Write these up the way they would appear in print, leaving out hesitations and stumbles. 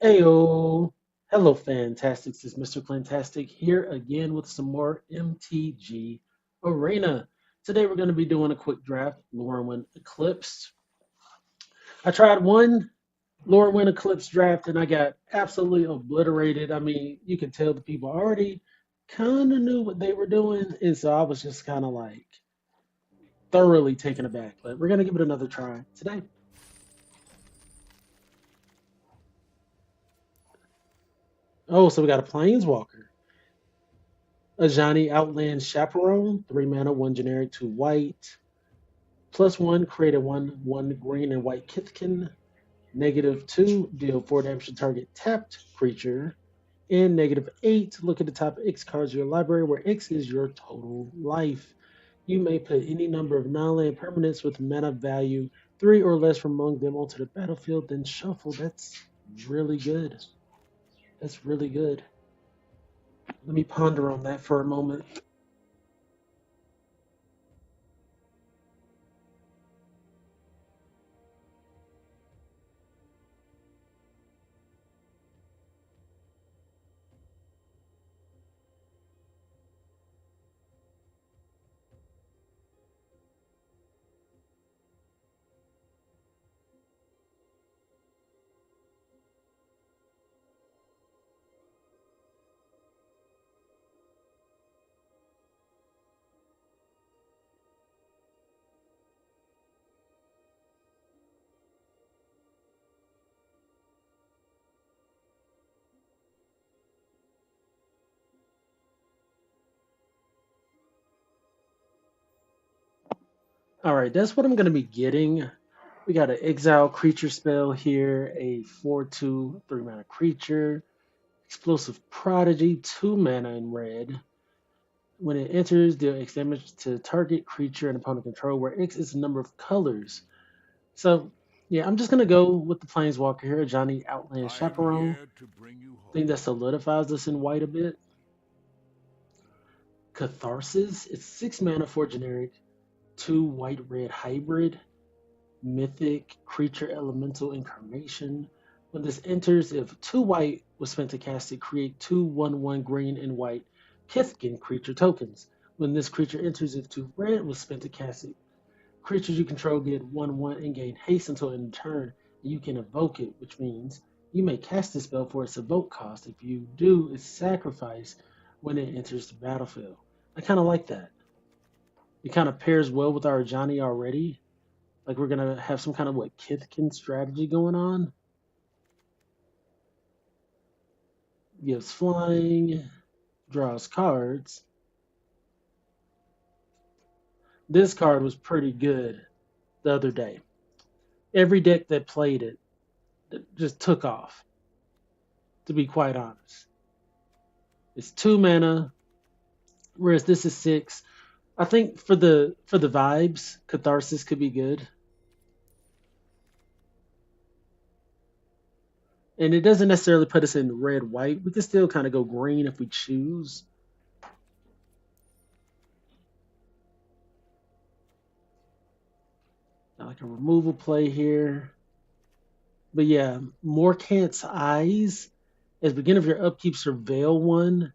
Heyo, hello, Fantastics. It's Mr. Clintastik here again with some more MTG Arena. Today we're going to be doing a quick draft. Lorwyn Eclipsed. I tried one Lorwyn Eclipsed draft and I got absolutely obliterated. I mean, you could tell the people already kind of knew what they were doing, and so I was just kind of like thoroughly taken aback. But we're going to give it another try today. Oh, so we got a Planeswalker. A Johnny Outland Chaperone, 3 mana, 1 generic, 2 white. +1, create a 1/1 green and white Kithkin. -2, deal 4 damage to target tapped creature. And -8, look at the top X cards of your library, where X is your total life. You may put any number of non-land permanents with mana value 3 or less from among them onto the battlefield, then shuffle. That's really good. That's really good. Let me ponder on that for a moment. All right, that's what I'm going to be getting. We got an exile creature spell here, a 4/2 3 mana creature, explosive prodigy, 2 mana in red. When it enters, deal X damage to target creature and opponent control, where X is the number of colors. So, yeah, I'm just going to go with the Planeswalker here, Johnny Outland I am Chaperone. here to bring you I think hope. that solidifies us in white a bit. Catharsis, it's 6 mana for generic, 2 white-red hybrid. Mythic creature elemental incarnation. When this enters, if 2 white was spent to cast it, create 2/1/1 green and white Kithkin creature tokens. When this creature enters, if 2 red was spent to cast it, creatures you control get 1/1 and gain haste until end turn. You can evoke it, which means you may cast the spell for its evoke cost. If you do, it's sacrificed when it enters the battlefield. I kind of like that. It kind of pairs well with our Johnny already. Like we're gonna have some kind of what Kithkin strategy going on. Gives flying, draws cards. This card was pretty good the other day. Every deck that played it just took off. To be quite honest, it's 2 mana, whereas this is 6. I think for the vibes, Catharsis could be good, and it doesn't necessarily put us in red white. We can still kind of go green if we choose. Like a removal play here. But yeah, Morkant's Eyes as beginning of your upkeep, surveil one,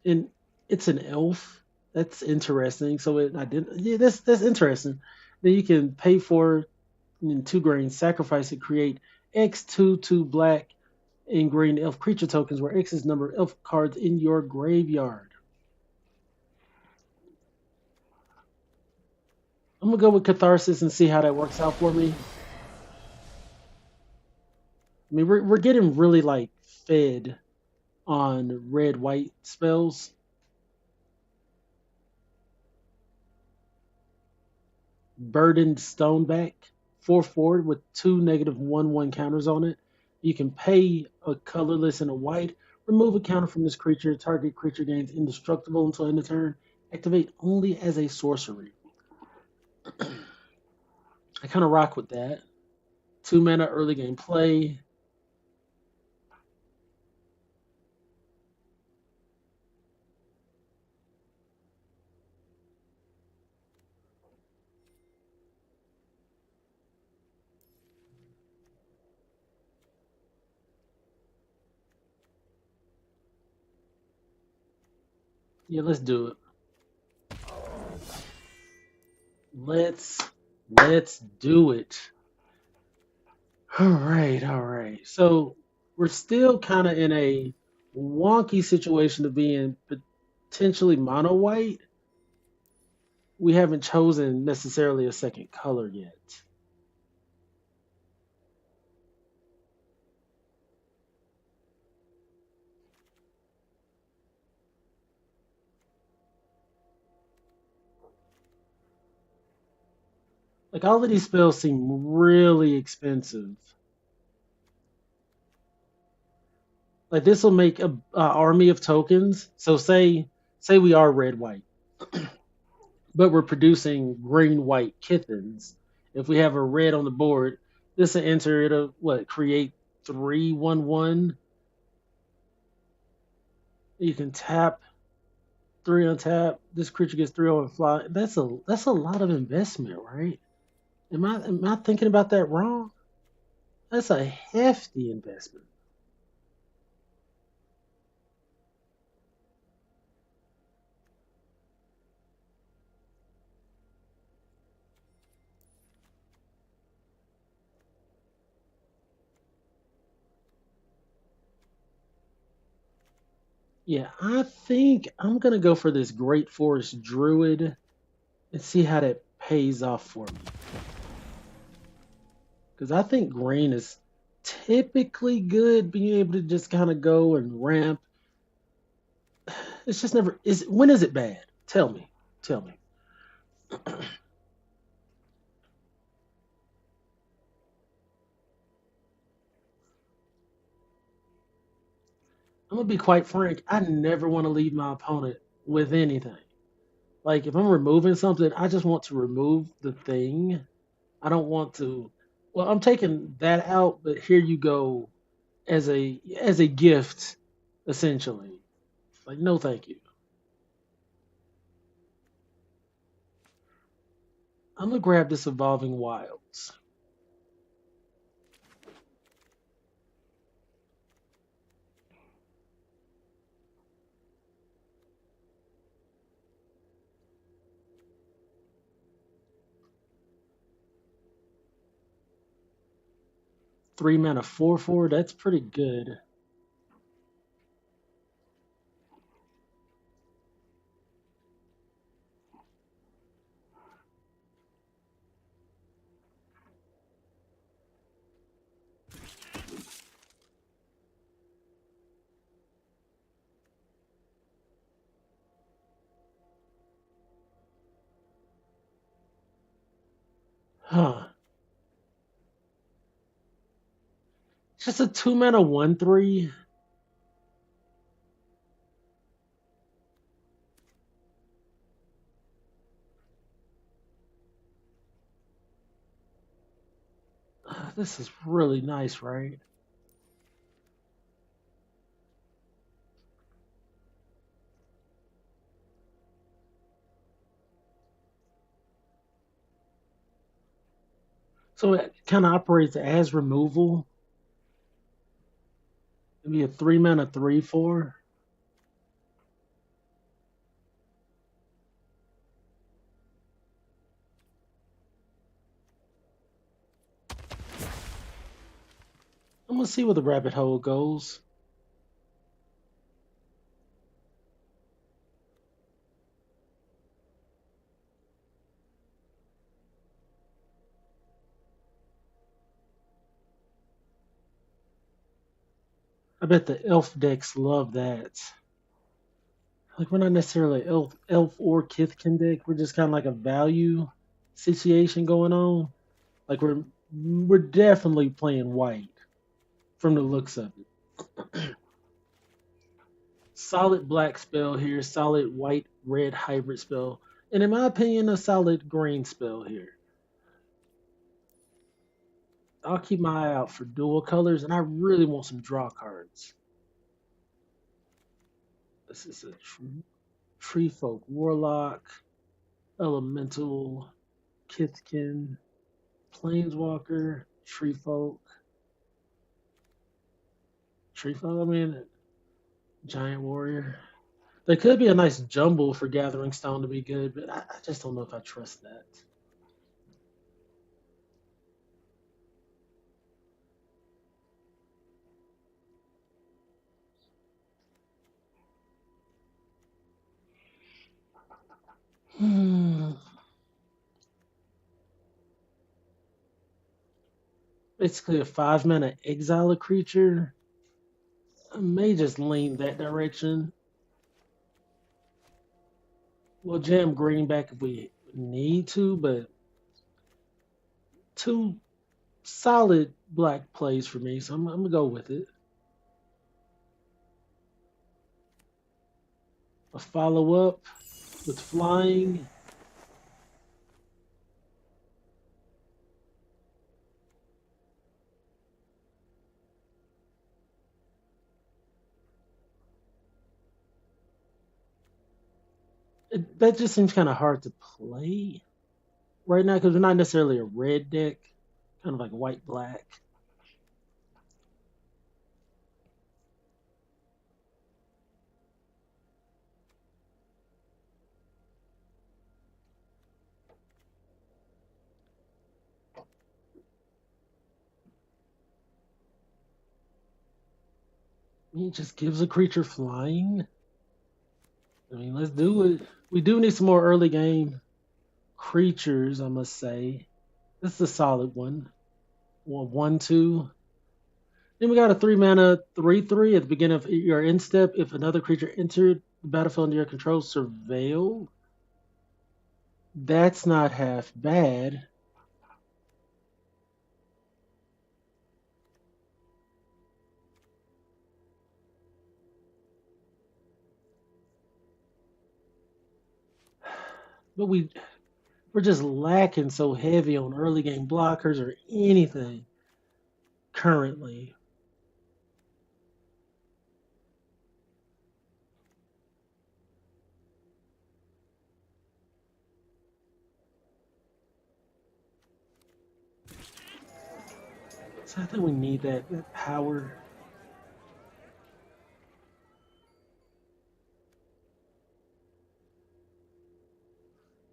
and it's an elf. That's interesting. So I didn't. Yeah, that's interesting. Then you can pay for in 2 green, sacrifice it, create X 2/2 black and green elf creature tokens, where X is number of elf cards in your graveyard. I'm gonna go with Catharsis and see how that works out for me. I mean, we're getting really like fed on red white spells. Burdened Stoneback, 4/4 with 2 -1/1 counters on it. You can pay a colorless and a white. Remove a counter from this creature. Target creature gains indestructible until end of turn. Activate only as a sorcery. I kind of rock with that. 2 mana early game play. Yeah, let's do it. Let's let's do it. All right. So we're still kind of in a wonky situation of being potentially mono white. We haven't chosen necessarily a second color yet. Like all of these spells seem really expensive. Like this will make a army of tokens. So say we are red white, but we're producing green white Kithans. If we have a red on the board, this will enter it'll what create 3/1/1. You can tap three on tap. This creature gets three on fly. That's a lot of investment, right? Am I thinking about that wrong? That's a hefty investment. Yeah, I think I'm gonna go for this Great Forest Druid and see how that pays off for me. Because I think green is typically good, being able to just kind of go and ramp. It's just never is. When is it bad? Tell me. Tell me. I'm gonna be quite frank. I never want to leave my opponent with anything. Like if I'm removing something, I just want to remove the thing. I don't want to. Well, I'm taking that out, but here you go as a gift, essentially. Like no, thank you. I'm gonna grab this evolving wilds. 3 mana 4/4. That's pretty good. Huh. Just a 2 mana 1/3. This is really nice, right? So it kind of operates as removal. It'd be a 3 mana 3/4. I'm gonna see where the rabbit hole goes. I bet the elf decks love that. Like we're not necessarily elf or Kithkin deck. We're just kind of like a value situation going on. Like we're definitely playing white from the looks of it. Solid black spell here, solid white red hybrid spell, and in my opinion, a solid green spell here. I'll keep my eye out for dual colors, and I really want some draw cards. This is a tree folk warlock, elemental, Kithkin, planeswalker, tree folk, tree folk. I mean, giant warrior. There could be a nice jumble for Gathering Stone to be good, but I just don't know if I trust that. Hmm. Basically, a 5 mana exile a creature. I may just lean that direction. We'll jam green back if we need to, but two solid black plays for me, so I'm gonna go with it. A follow up with flying. That just seems kind of hard to play right now because we're not necessarily a red deck, kind of like white black. He just gives a creature flying. I mean, let's do it. We do need some more early game creatures, I must say. This is a solid one. 1/2. Then we got a 3 mana 3/3 at the beginning of your end step. If another creature entered the battlefield under your control, surveil. That's not half bad. But we're just lacking so heavy on early game blockers or anything currently. So I think we need that power.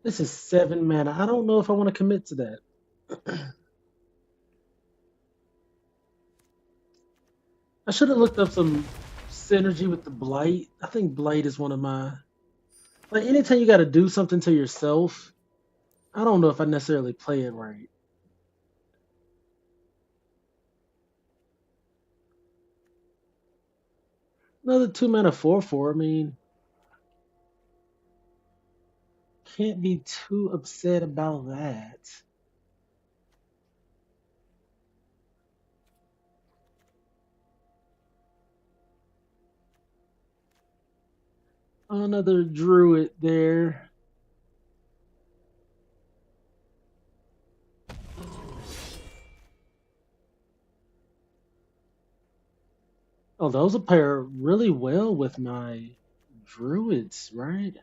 This is 7 mana. I don't know if I want to commit to that. I should have looked up some synergy with the blight. I think blight is one of my like anytime you got to do something to yourself. I don't know if I necessarily play it right. Another 2 mana 4/4. I mean, can't be too upset about that. Another druid there. Oh, those will pair really well with my druids, right?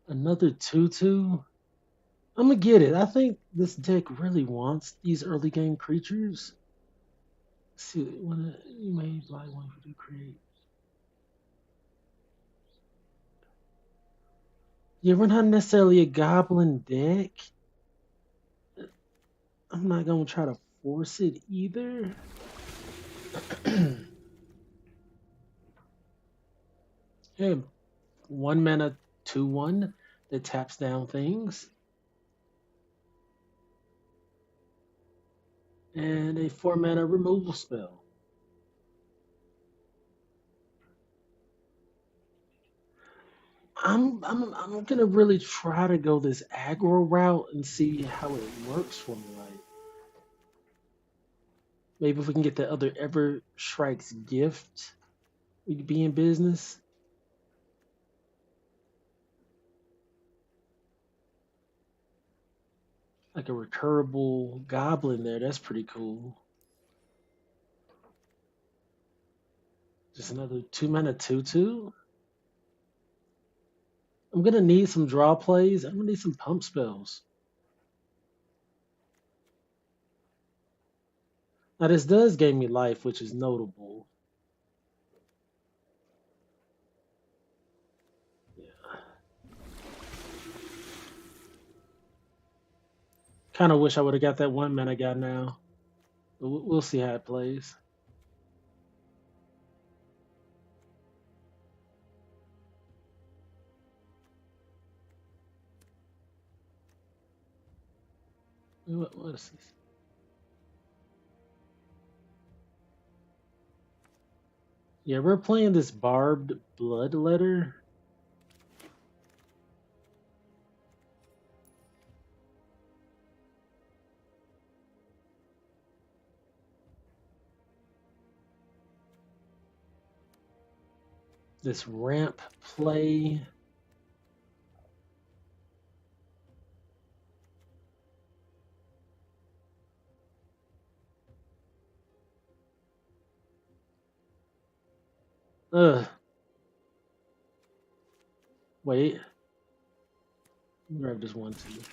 Another 2/2. I'm gonna get it. I think this deck really wants these early game creatures. Let's see, when you may buy one for to create. Yeah, we're not necessarily a goblin deck. I'm not gonna try to force it either. Hey, 1 mana 2/1 that taps down things, and a 4 mana removal spell. I'm gonna really try to go this aggro route and see how it works for me. Like maybe if we can get the other Ever Strikes gift, we could be in business. Like a recurable goblin there. That's pretty cool. Just another 2 mana 2/2. I'm gonna need some draw plays. I'm gonna need some pump spells. Now this does gain me life, which is notable. Yeah. Kind of wish I would have got that 1 mana I got now. But we'll see how it plays. What is this? Yeah, we're playing this barbed bloodletter. This ramp play. Ugh. Wait. Grab this 1/2.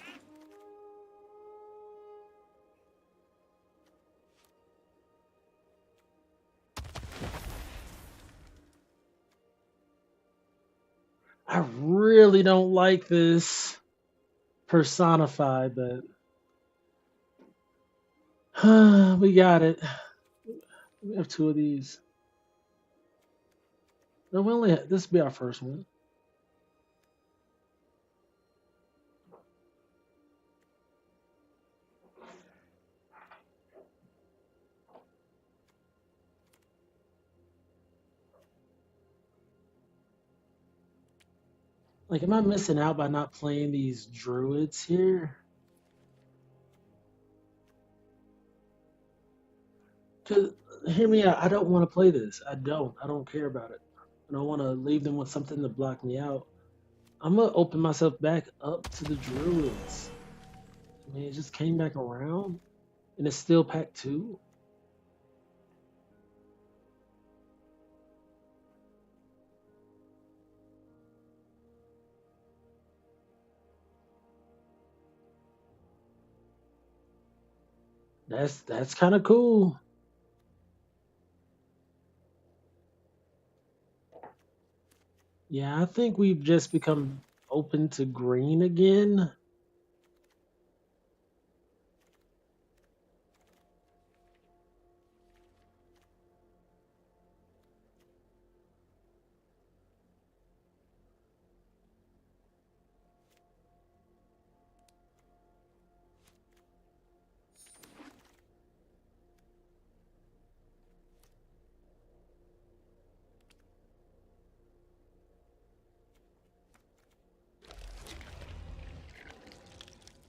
I really don't like this personified, but we got it. We have 2 of these. No, we only have, this will be our first one. Like, am I missing out by not playing these druids here? Cause hear me out. I don't want to play this. I don't. I don't care about it. I don't want to leave them with something to block me out. I'm gonna open myself back up to the druids. I mean, it just came back around, and it's still pack 2. That's kind of cool. Yeah, I think we've just become open to green again.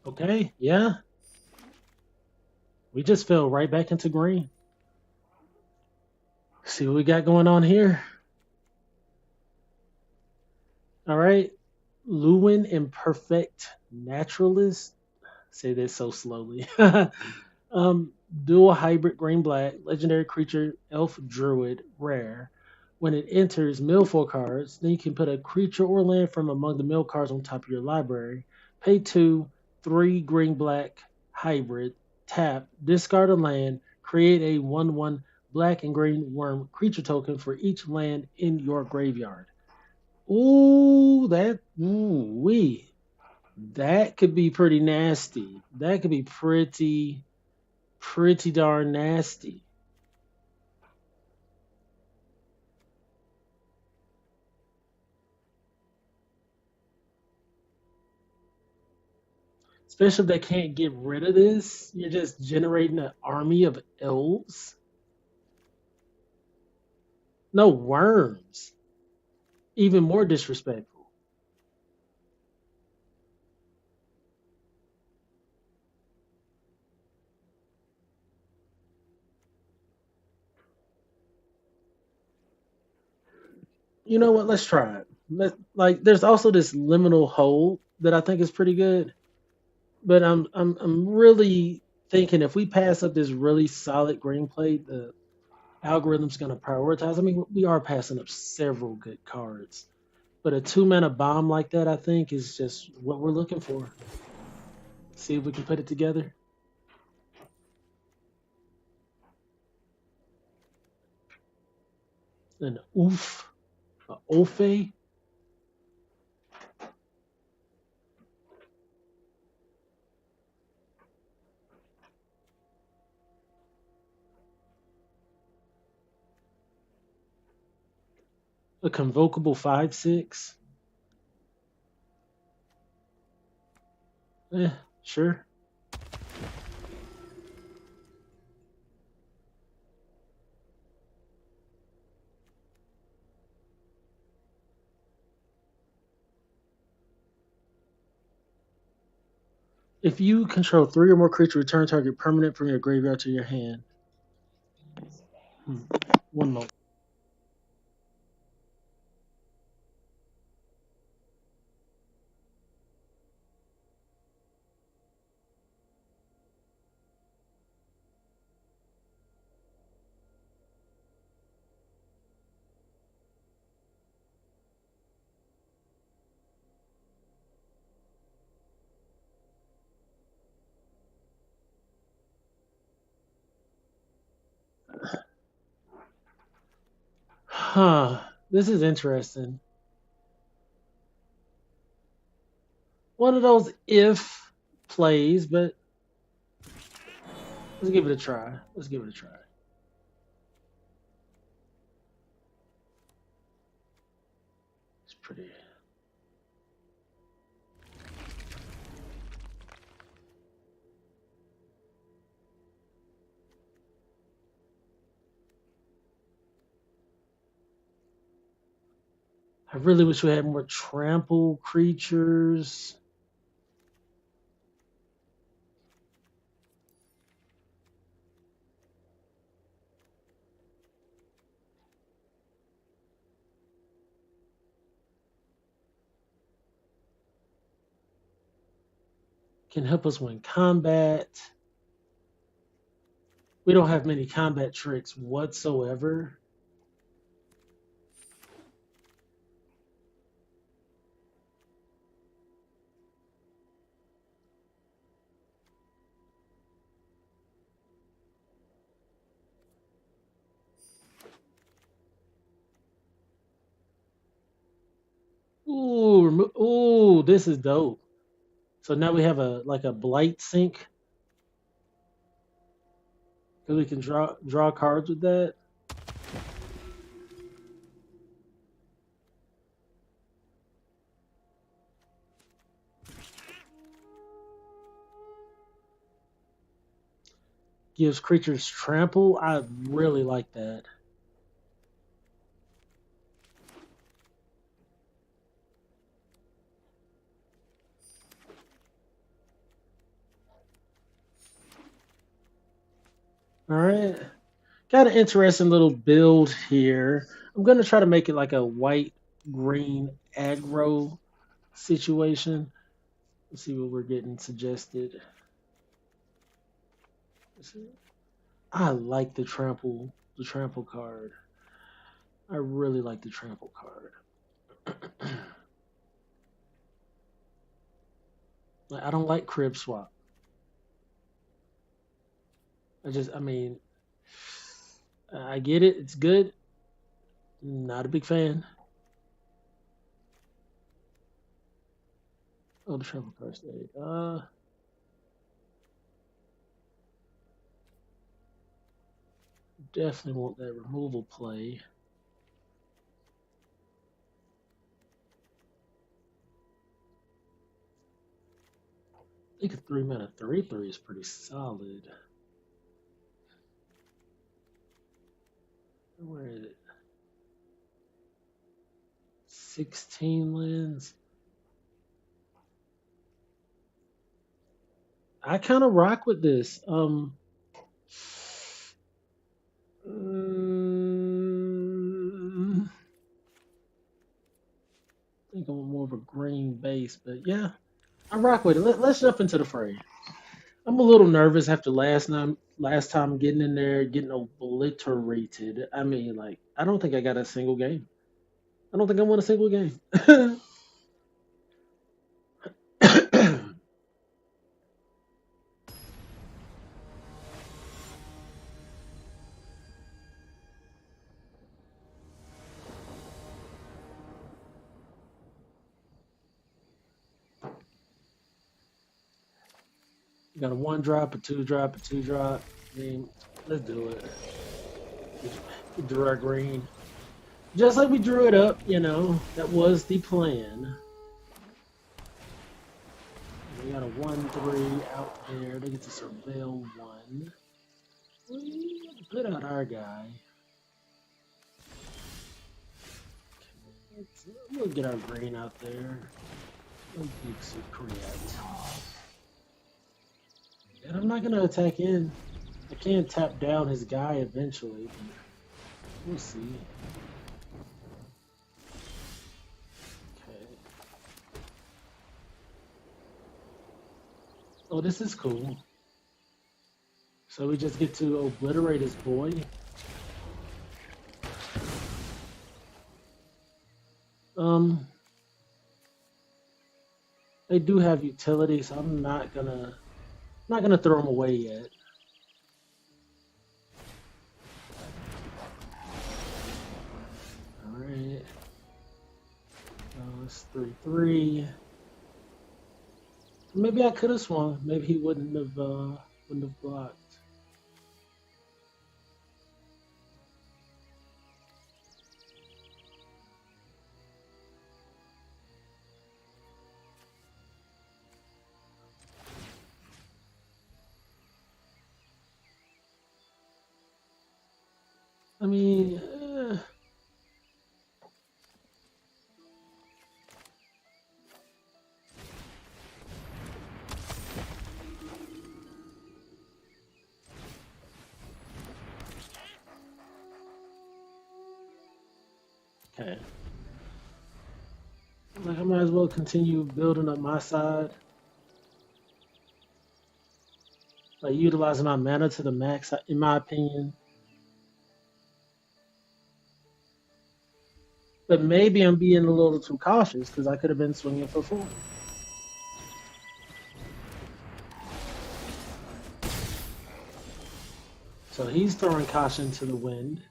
Okay, yeah. We just fell right back into green. See what we got going on here. All right. Lewin Imperfect Naturalist. Say this so slowly. um, Dual hybrid green black, legendary creature, elf druid, rare. When it enters, mill 4 cards. Then you can put a creature or land from among the mill cards on top of your library. Pay 2, 3 green black hybrid. Tap, discard a land, create a 1/1 black and green worm creature token for each land in your graveyard. Ooh, wee. That could be pretty nasty. That could be pretty darn nasty. Especially if they can't get rid of this. You're just generating an army of elves. No worms. Even more disrespectful. You know what? Let's try it. Like, there's also this liminal hold that I think is pretty good. But I'm really thinking if we pass up this really solid green plate, algorithm's going to prioritize. I mean, we are passing up several good cards, but a 2-mana bomb like that, I think, is just what we're looking for. See if we can put it together. An oof, a ofe. A convocable 5/6. Sure. If you control 3 or more creatures, return target permanent from your graveyard to your hand. One moment. Huh. This is interesting. One of those if plays, but let's give it a try. Let's give it a try. It's pretty. I really wish we had more trample creatures. Can help us win combat. We don't have many combat tricks whatsoever. Ooh, this is dope. So now we have a blight sink. Because we can draw cards with that. Gives creatures trample. I really like that. All right. Got an interesting little build here. I'm going to try to make it like a white green aggro situation. Let's see what we're getting suggested. I like the trample card. I really like the trample card. I don't like crib swap. I mean, I get it. It's good. Not a big fan. Oh, the trample card stayed. Definitely want that removal play. I think a 3-mana 3/3 is pretty solid. Where is it? 16 lands. I kind of rock with this. I think I'm more of a green base, but yeah, I rock with it. Let's jump into the fray. I'm a little nervous after last time getting in there, getting obliterated. I mean, like, I don't think I got a single game. I don't think I won a single game. Got a one drop, a two drop, a two drop. I mean, let's do it. We drew our green. Just like we drew it up, that was the plan. We got a 1-3 out there. They get to surveil one. We have to put out our guy. We'll get our green out there. We'll create. And I'm not going to attack in. I can tap down his guy eventually. We'll see. Okay. Oh, this is cool. So we just get to obliterate his boy. They do have utility, so I'm not gonna throw him away yet. All right. It's 3-3. Maybe I could have swung. Maybe he wouldn't have blocked. I mean, okay. Like I might as well continue building up my side. Like utilizing my mana to the max, in my opinion. But maybe I'm being a little too cautious because I could have been swinging for 4. So he's throwing caution to the wind.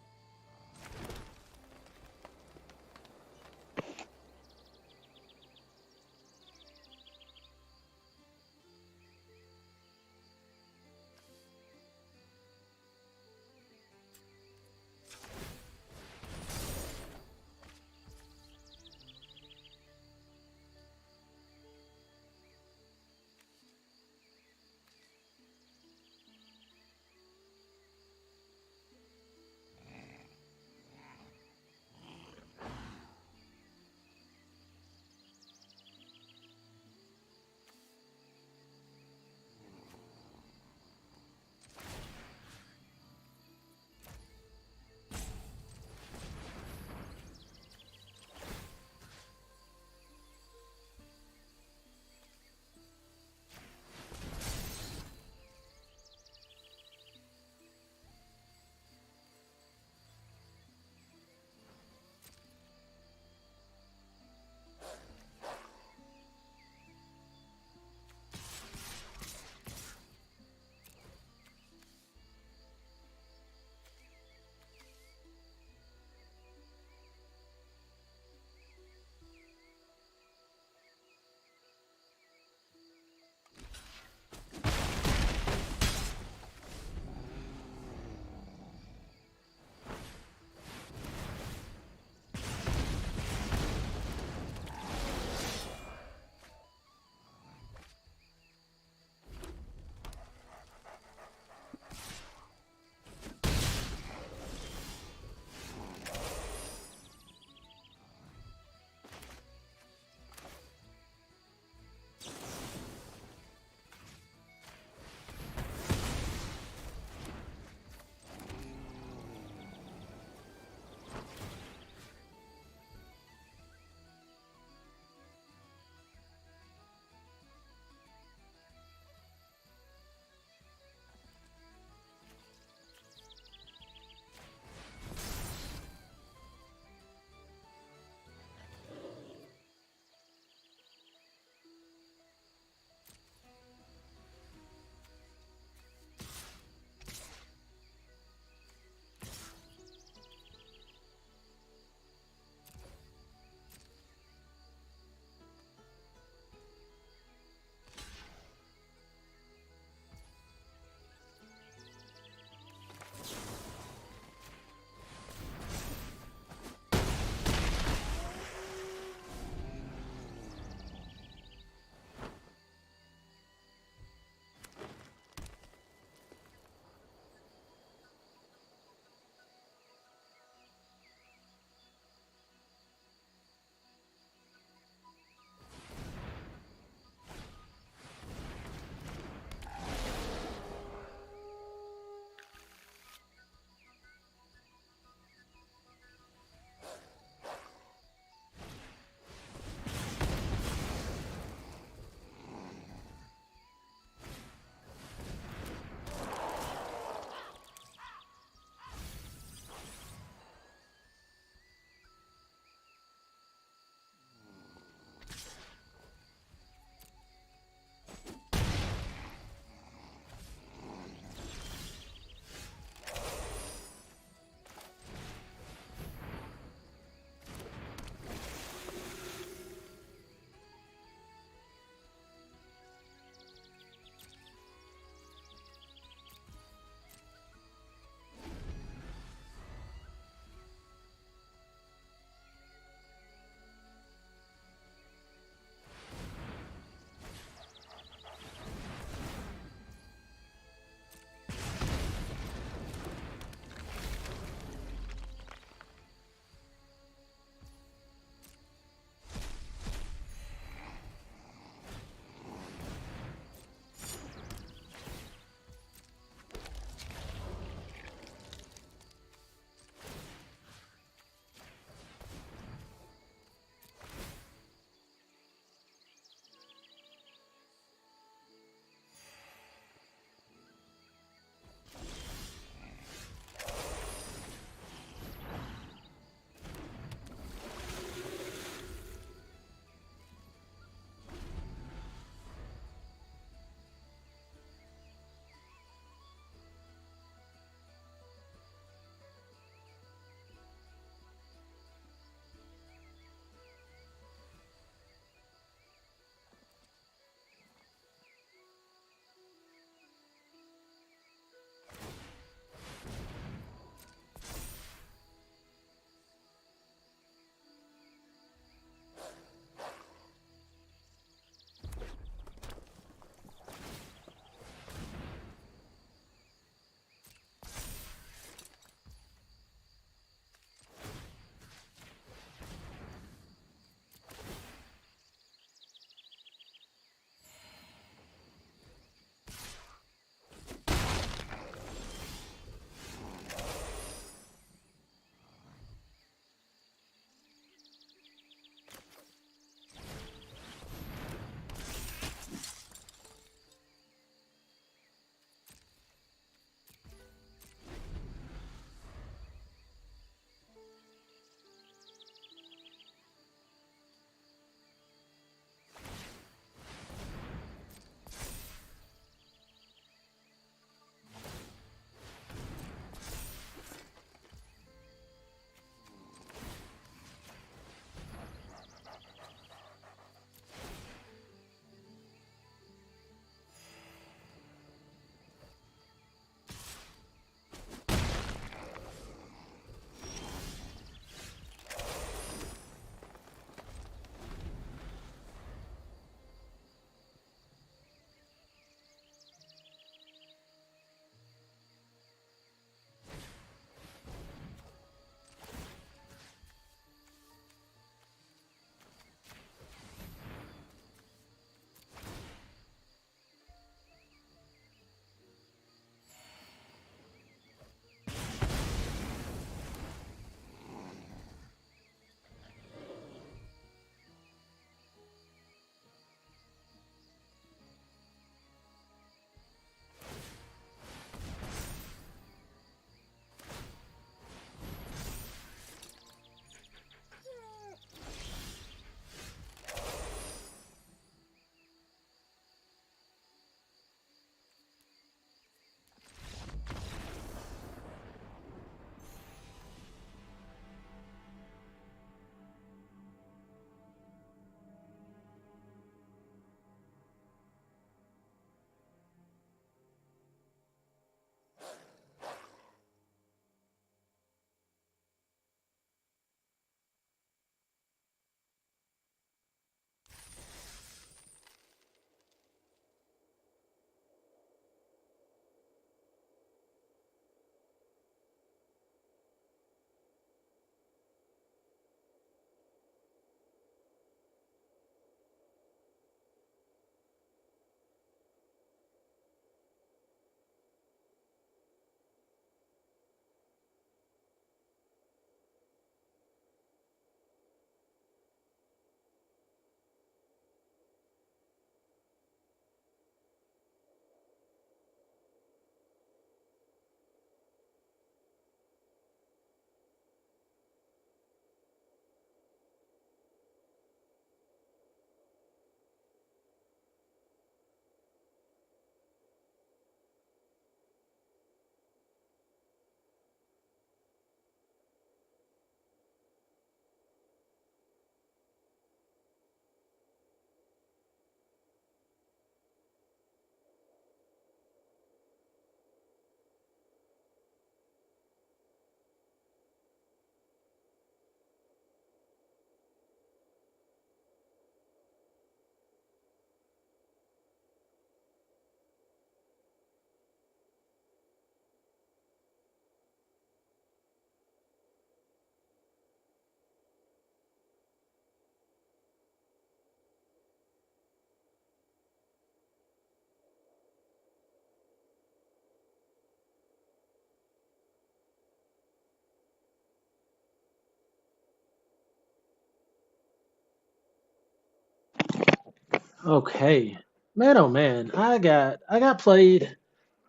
Okay. Man, oh man, I got played.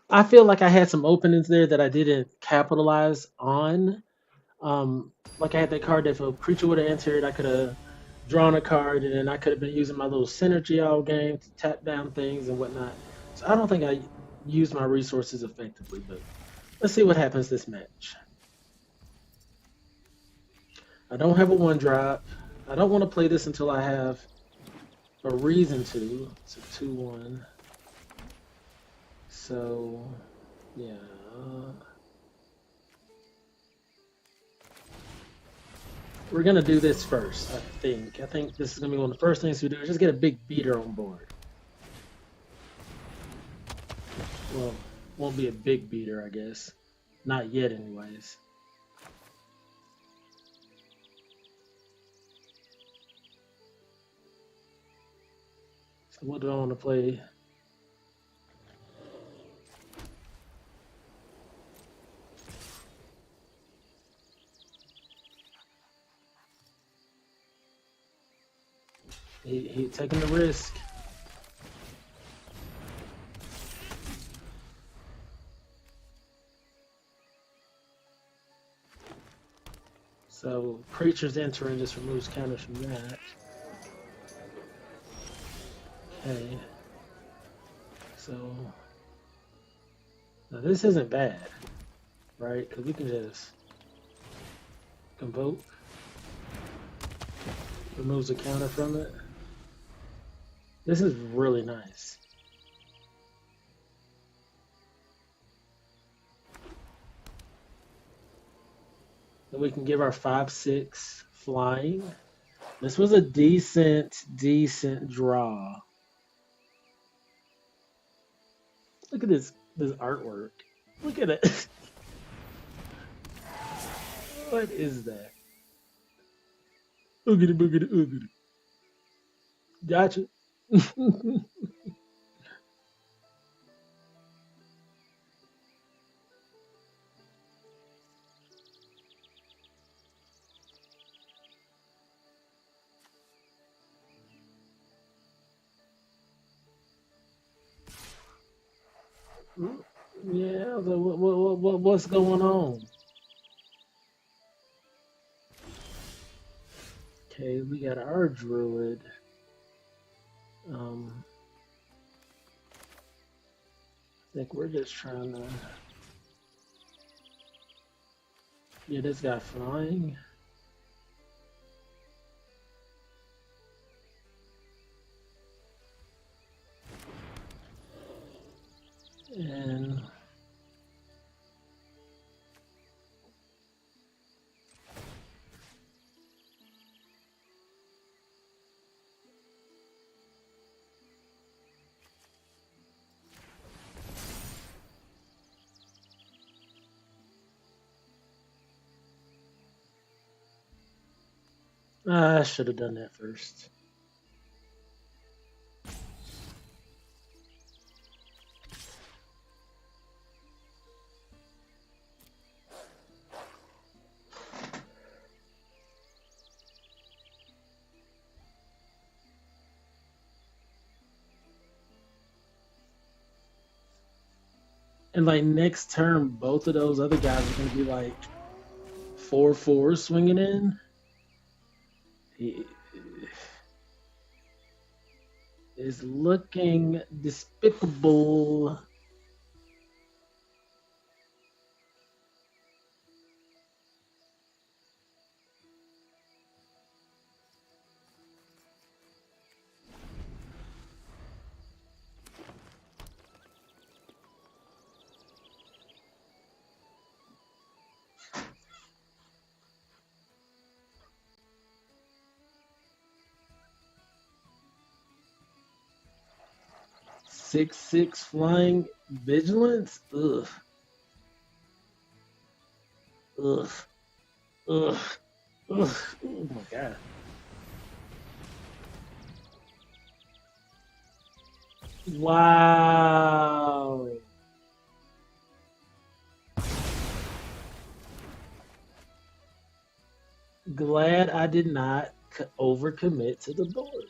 I feel like I had some openings there that I didn't capitalize on. Like I had that card that if a creature would have entered, I could have drawn a card, and then I could have been using my little synergy all game to tap down things and whatnot. So I don't think I used my resources effectively, but let's see what happens this match. I don't have a one drop. I don't want to play this until I have a reason to. It's a 2/1. So yeah. We're gonna do this first, I think. I think this is gonna be one of the first things we do is just get a big beater on board. Well, won't be a big beater, I guess. Not yet, anyways. So what do I want to play? He taking the risk. So creatures entering just removes counters from that. Okay. So now this isn't bad, right? Because we can just convoke, removes a counter from it. This is really nice. Then we can give our 5/6 flying. This was a decent draw. Look at this artwork. Look at it. What is that? Oogity boogity oogity. Gotcha. Yeah, so what's going on? Okay, we got our druid. I think we're just trying to get this guy flying. And I should have done that first. And like next turn, both of those other guys are gonna be like 4/4 swinging in. He is looking despicable. Six six flying vigilance. Ugh. Ugh. Ugh. Ugh. Oh my god. Wow. Glad I did not overcommit to the board.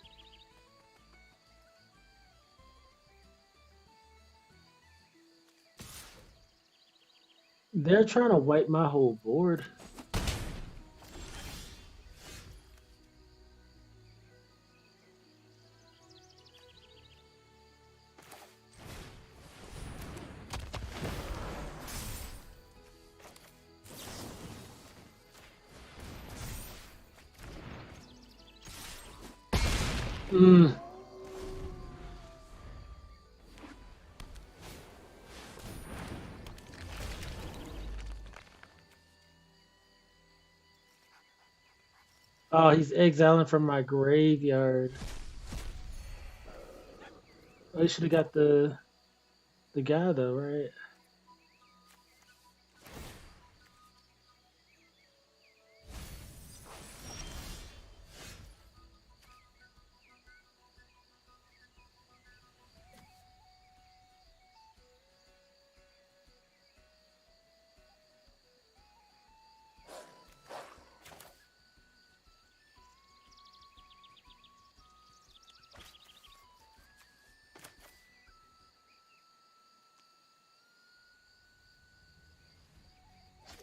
They're trying to wipe my whole board. Mm. Oh, he's exiling from my graveyard. Oh, he should have got the guy though, right?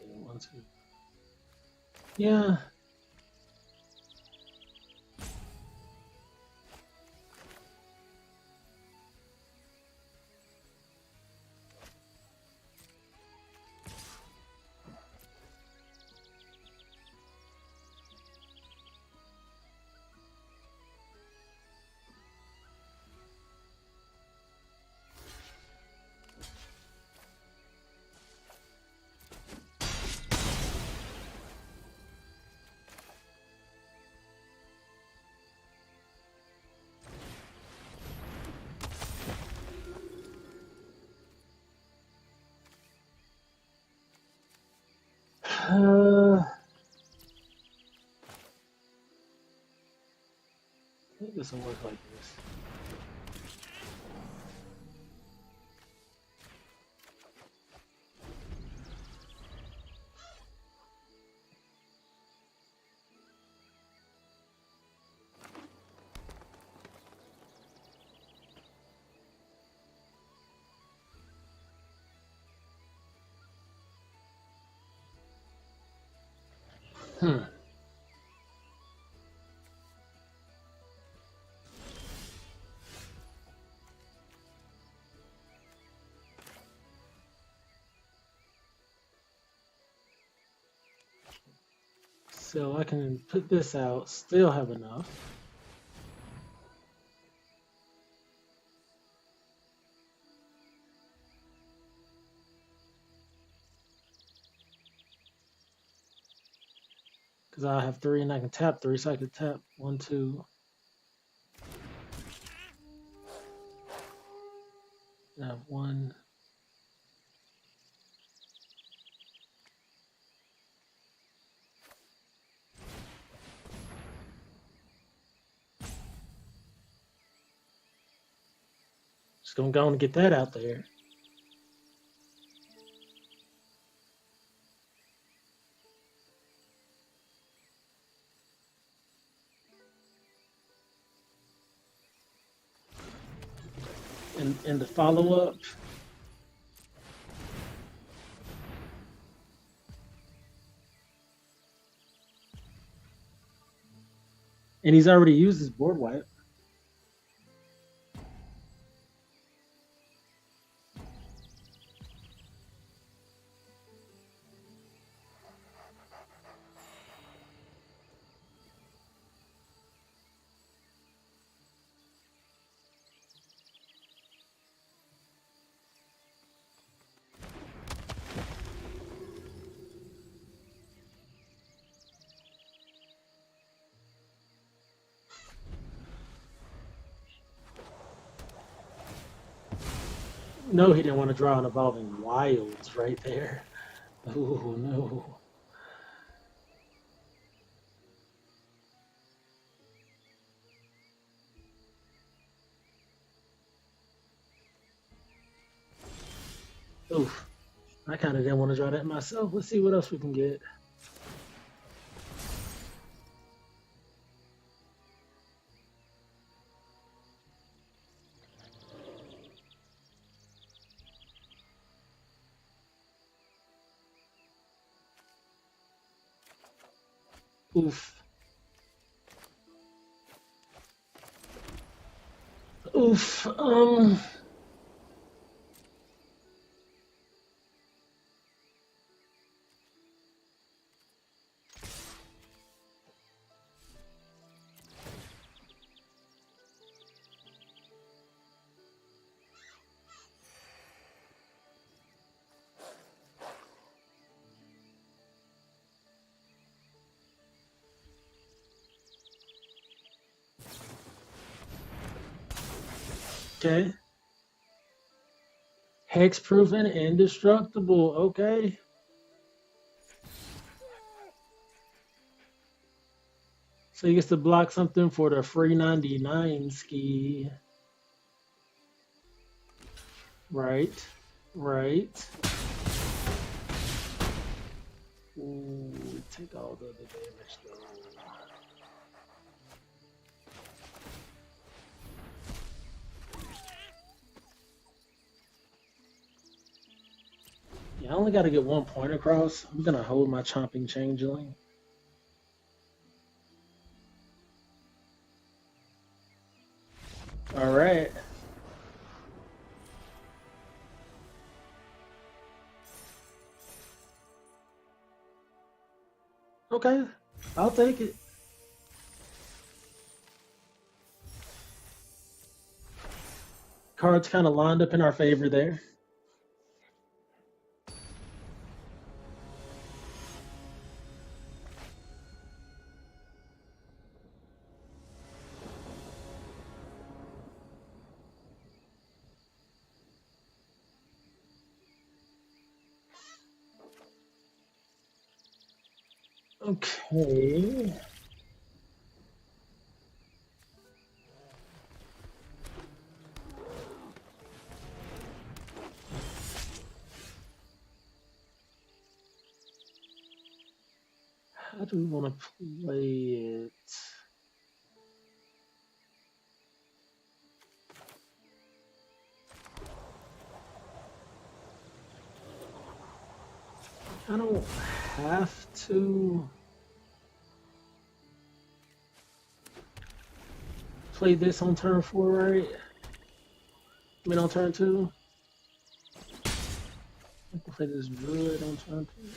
One, two. Yeah. I think this will work like this. Hmm. So I can put this out, still have enough. Because I have three and I can tap three, so I can tap one, two, and I have one. Just gonna go and get that out there. And the follow up. And he's already used his board wipe. No, he didn't want to draw an evolving wilds right there. Oh no. Oof. I kind of didn't want to draw that myself. Let's see what else we can get. Oof. Oof. Okay. Hexproof and indestructible. Okay. So he gets to block something for the free 99 ski. Right. Right. Ooh, take all the other damage though. Yeah, I only got to get 1 point across. I'm gonna hold my chomping changeling. All right. Okay. I'll take it. Cards kind of lined up in our favor there. Okay. How do we want to play it? I don't have to play this on turn 4, right? I mean, on turn 2. I can play this druid on turn 2.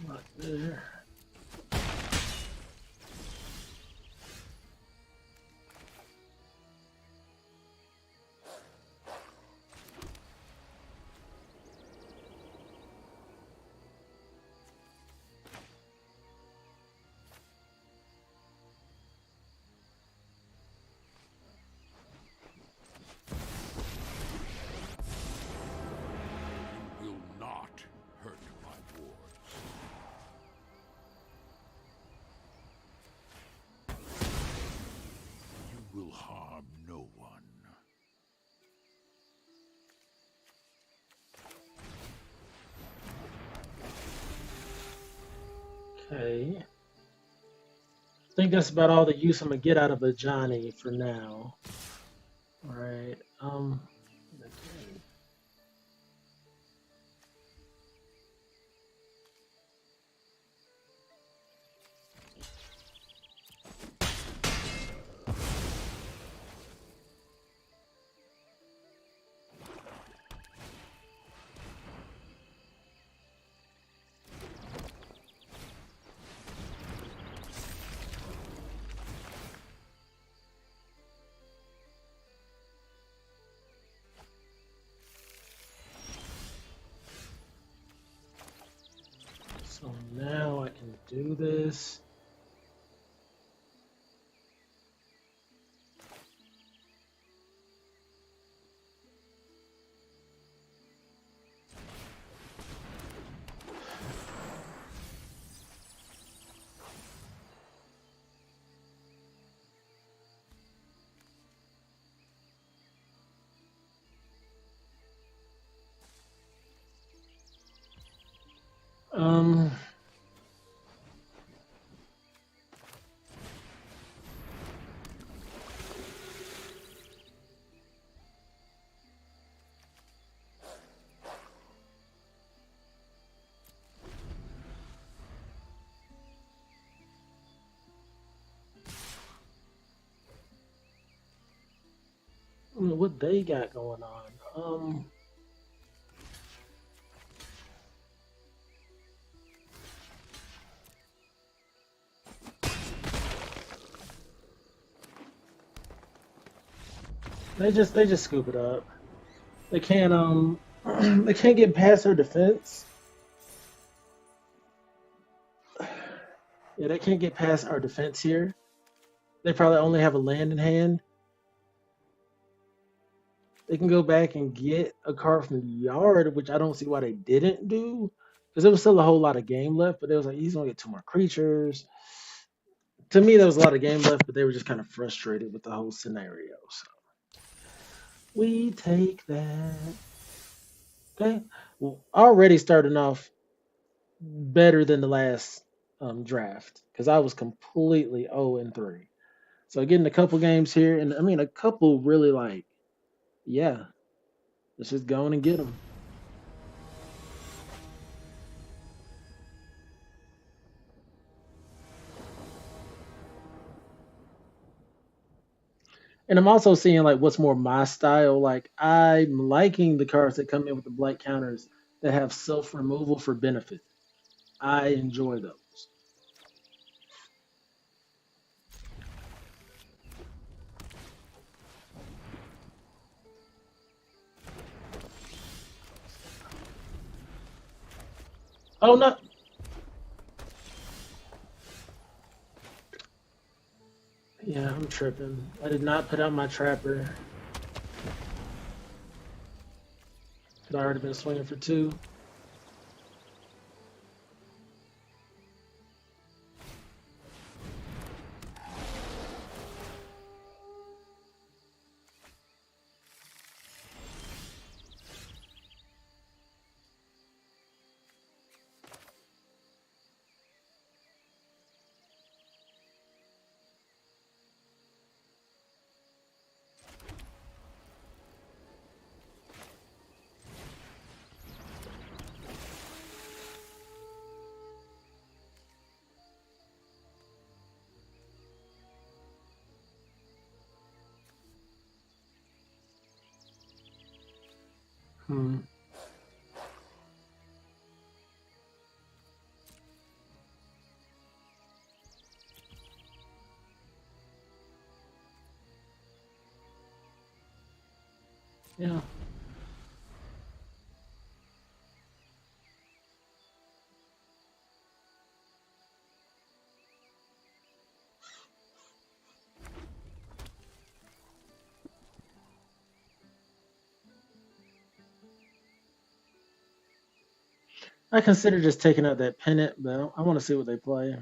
Right there. Will not hurt my wards. You will harm no one. Okay. I think that's about all the use I'm gonna get out of a Johnny for now. All right. Okay. So now I can do this. Um, what they got going on? They just scoop it up. They can't they can't get past her defense. Yeah, they can't get past our defense here. They probably only have a land in hand. They can go back and get a card from the yard, which I don't see why they didn't do. Because there was still a whole lot of game left, but they was like, he's gonna get two more creatures. To me, there was a lot of game left, but they were just kind of frustrated with the whole scenario. So we take that. Okay. Well, already starting off better than the last draft because I was completely 0-3. So getting a couple games here, and I mean a couple really like, yeah, let's just go on and get them. And I'm also seeing like what's more my style. Like I'm liking the cards that come in with the blight counters that have self removal for benefit. I enjoy those. Oh no, yeah, I'm tripping. I did not put out my trapper. Could already been swinging for two. Hmm. Yeah. I consider just taking out that pennant, but I want to see what they play.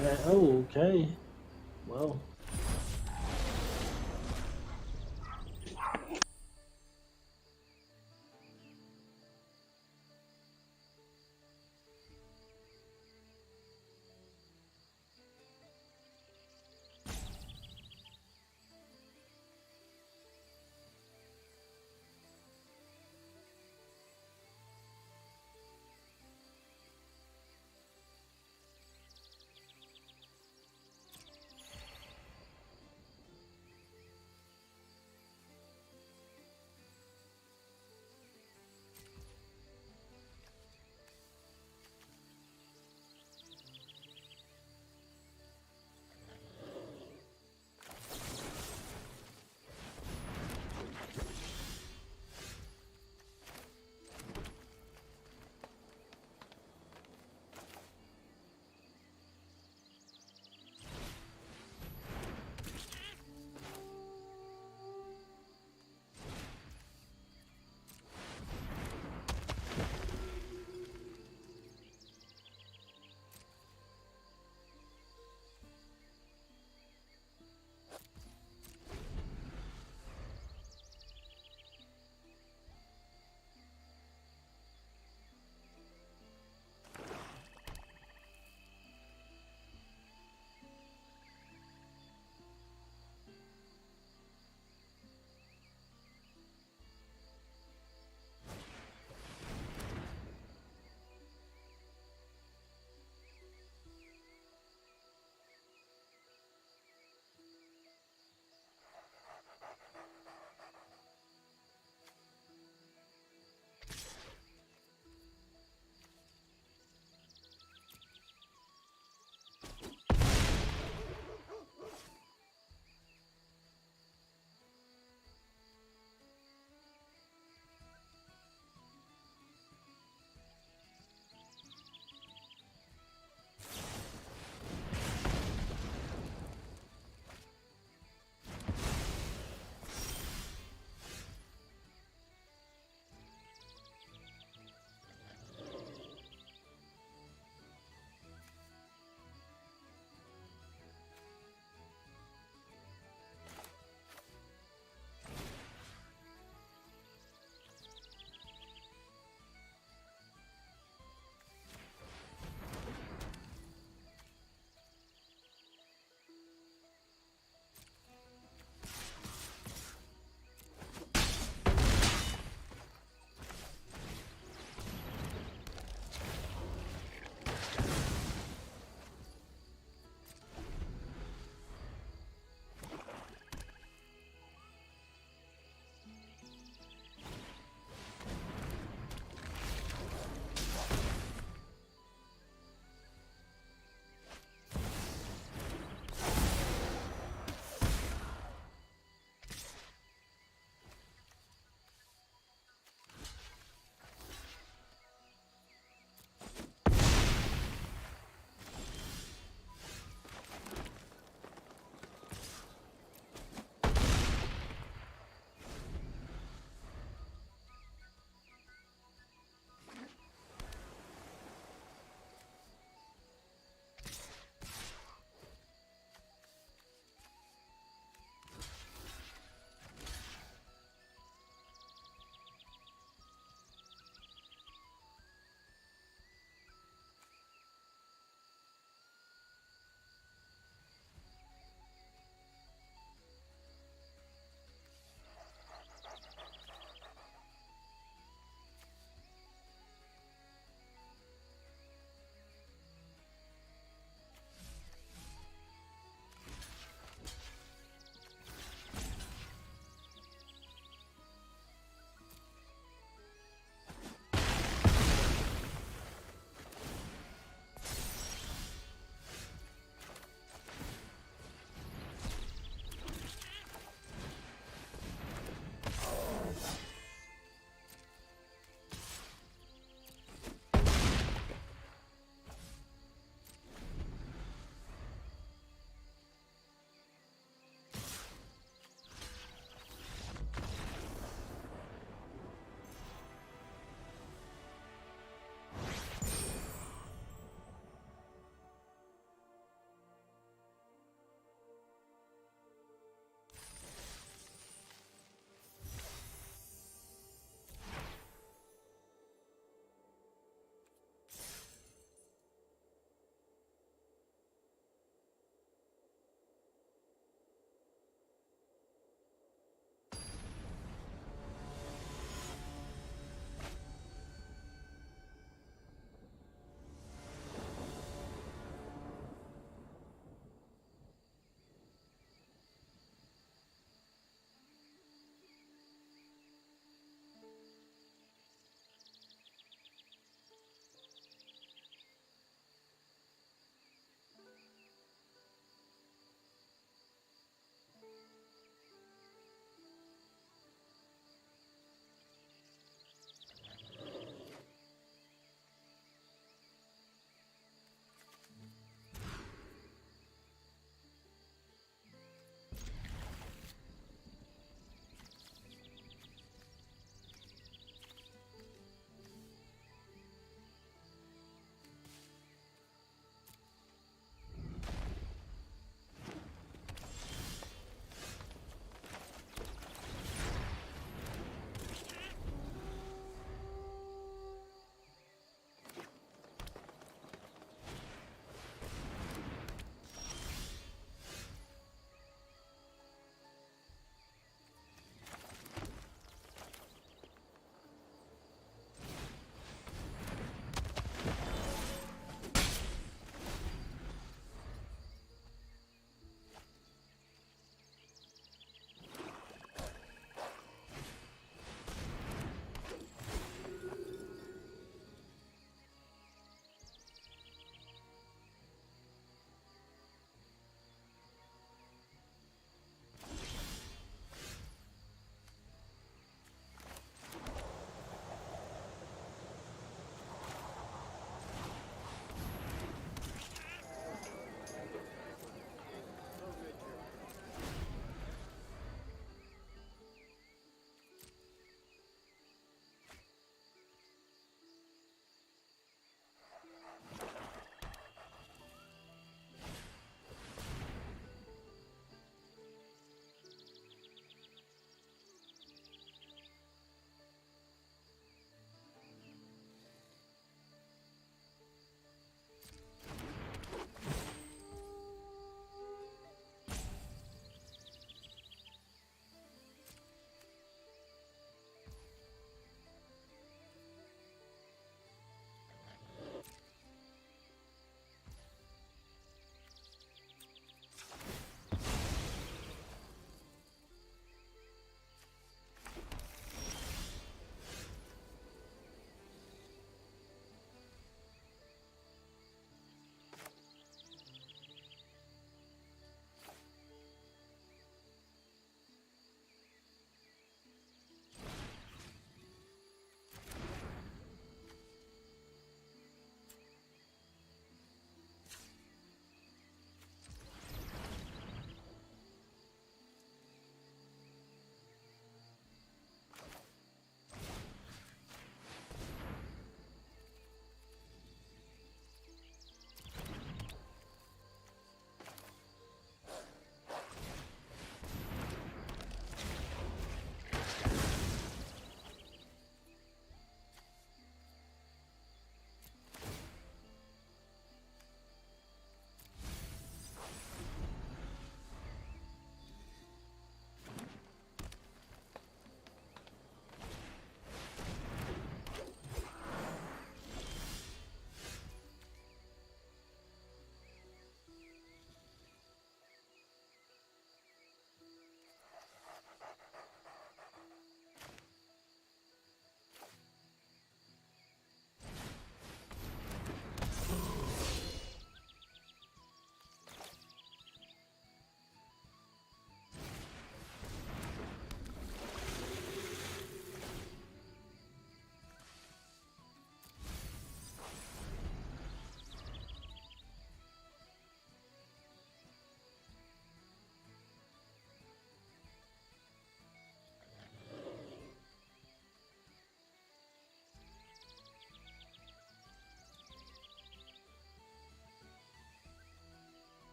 Okay. Oh, okay. Well,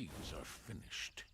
These are finished.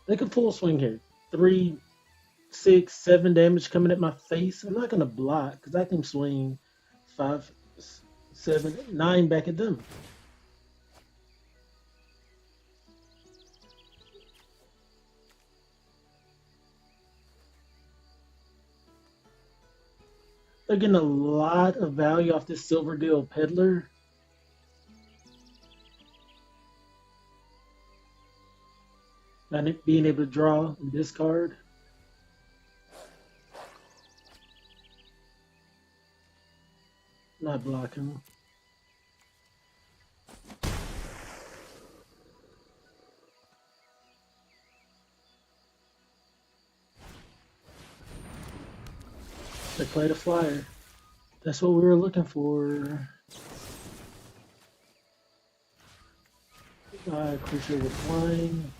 They could full swing here. 3, 6, 7 damage coming at my face. I'm not gonna block because I can swing 5, 7, 9 back at them. They're getting a lot of value off this Silver Deal Peddler. Not being able to draw and discard. Not blocking. They played a flyer. That's what we were looking for. Creature with flying.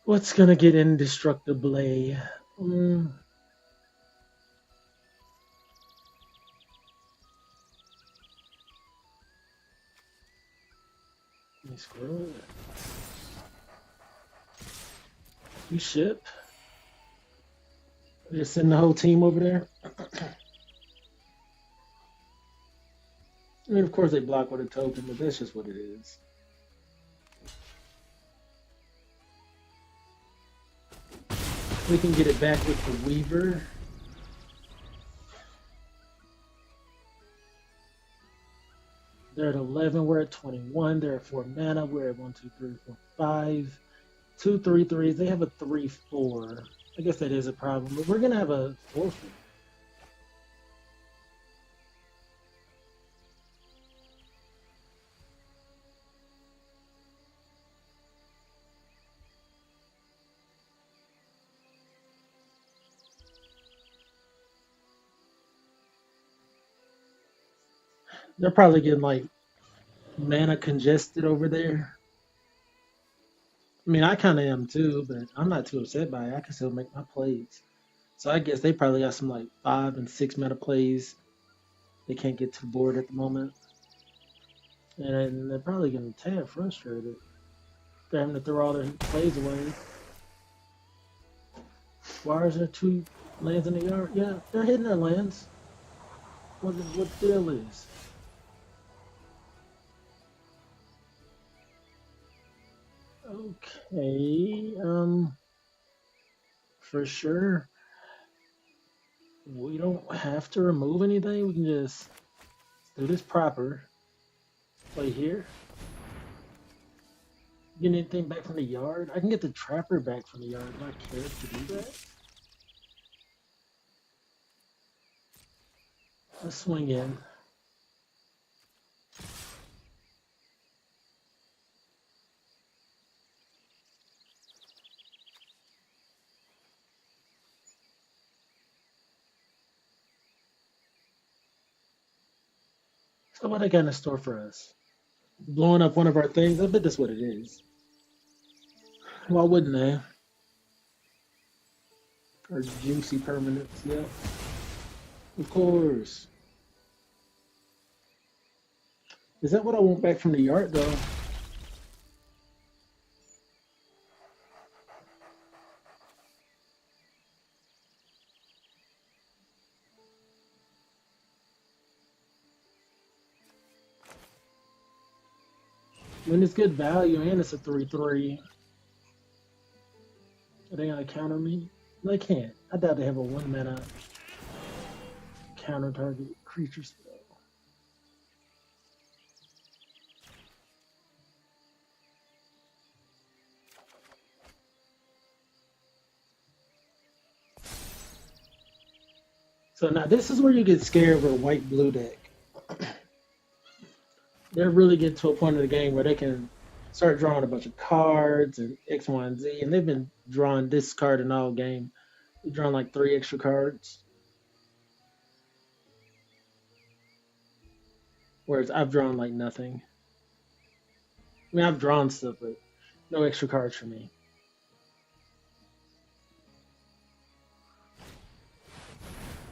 What's gonna get indestructibly? Mm. Let me scroll it. You ship. Just send the whole team over there. I mean, of course they block with a token, but that's just what it is. We can get it back with the Weaver. They're at 11. We're at 21. They're at 4 mana. We're at 1, 2, 3, 4, 5. 2, 3, 3s. They have a 3, 4. I guess that is a problem, but we're gonna have a 4. They're probably getting like mana congested over there. I mean, I kind of am too, but I'm not too upset by it. I can still make my plays. So I guess they probably got some like 5 and 6 mana plays. They can't get to the board at the moment. And they're probably getting tad frustrated. They're having to throw all their plays away. Why is there 2 lands in the yard? Yeah, they're hitting their lands. What the deal is? Okay, for sure. We don't have to remove anything. We can just do this proper. Play here. Get anything back from the yard? I can get the trapper back from the yard. Do I care to do that? Let's swing in. So what I got in store for us? Blowing up one of our things? I bet that's what it is. Why wouldn't they? Or juicy permanents, yeah. Of course. Is that what I want back from the yard though? When it's good value and it's a 3/3. Are they gonna counter me? They can't. I doubt they have a 1 mana counter target creature spell. So now this is where you get scared with a white blue deck. They're really getting to a point of the game where they can start drawing a bunch of cards and X, Y, and Z, and they've been drawing this card in all game. They've drawn like 3 extra cards. Whereas I've drawn like nothing. I mean, I've drawn stuff, but no extra cards for me.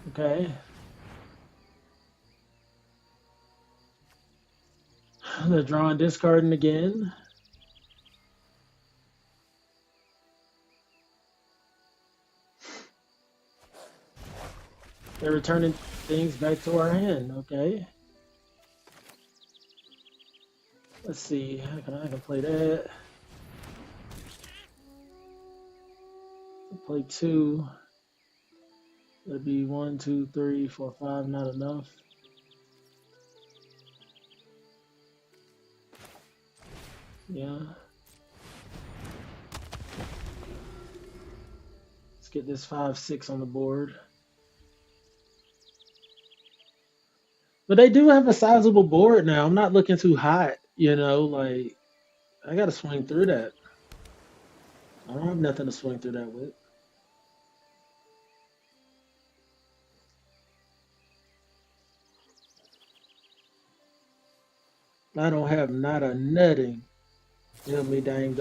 Okay. They're drawing, discarding again. They're returning things back to our hand. Okay. Let's see. I can play that. Play 2. That'd be 1, 2, 3, 4, 5. Not enough. Yeah. Let's get this 5, 6 on the board. But they do have a sizable board now. I'm not looking too hot, you know, like I gotta swing through that. I don't have nothing to swing through that with. I don't have not a nutting. Tell me dang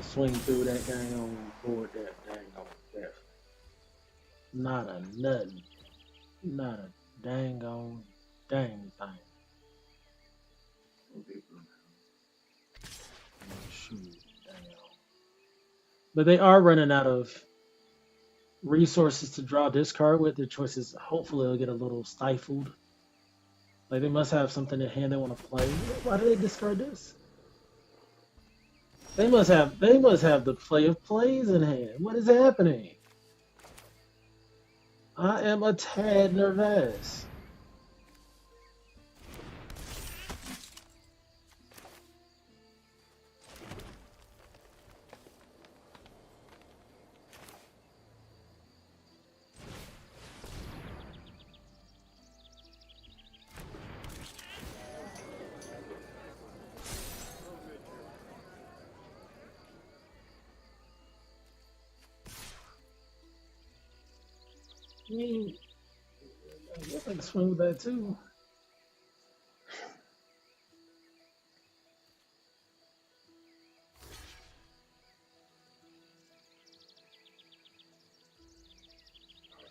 swing through that dang on board that dang on that. Not a nothing. Not a dang on dang thing. Shoot, dang on. But they are running out of resources to draw this card with. Their choices hopefully will get a little stifled. Like they must have something in hand they want to play. Why do they discard this? They must have the play of plays in hand. What is happening? I am a tad nervous. I mean, I guess I can swing with that too.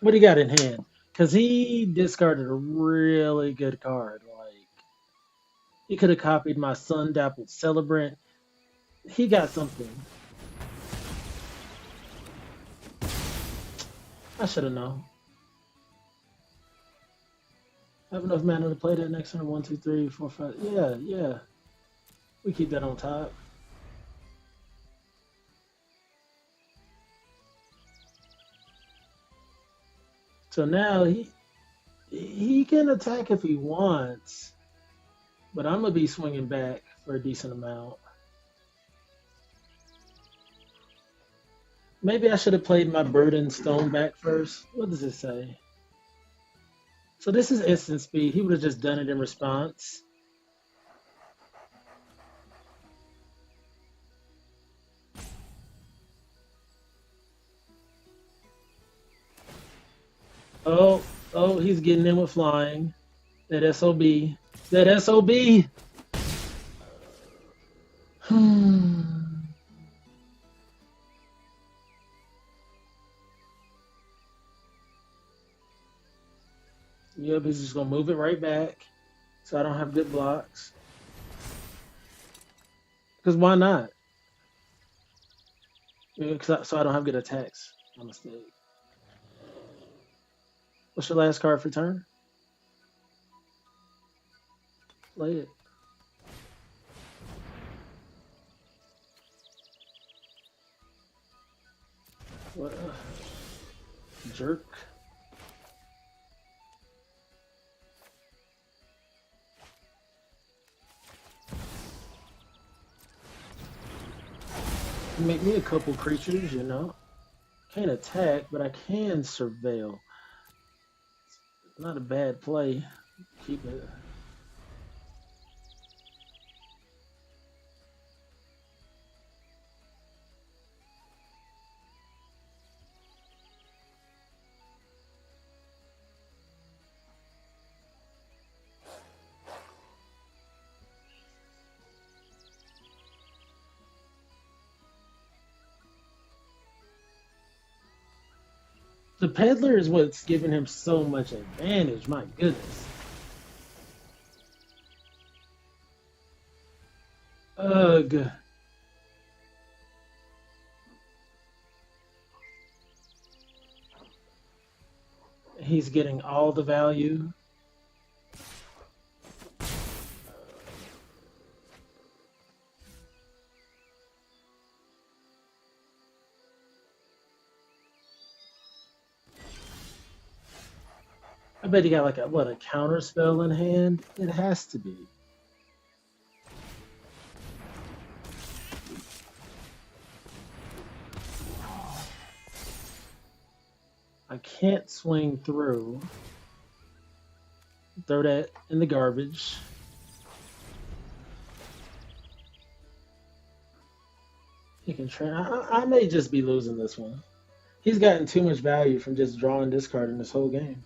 What do you got in hand? Because he discarded a really good card. Like, he could have copied my Sun Dappled Celebrant. He got something. I should have known. I have enough mana to play that next turn. 1, 2, 3, 4, 5. Yeah, yeah. We keep that on top. So now he can attack if he wants, but I'm gonna be swinging back for a decent amount. Maybe I should have played my Burden Stone back first. What does it say? So this is instant speed. He would have just done it in response. Oh, he's getting in with flying. That SOB. That SOB. Yep, he's just gonna move it right back. So I don't have good blocks. Because why not? So I don't have good attacks. My mistake. What's your last card for turn? Play it. What a jerk. Make me a couple creatures, you know. Can't attack, but I can surveil. Not a bad play. Keep it. The peddler is what's giving him so much advantage. My goodness. Ugh. He's getting all the value. I bet he got like a counter spell in hand? It has to be. I can't swing through. Throw that in the garbage. He can try. I may just be losing this one. He's gotten too much value from just drawing this card in this whole game.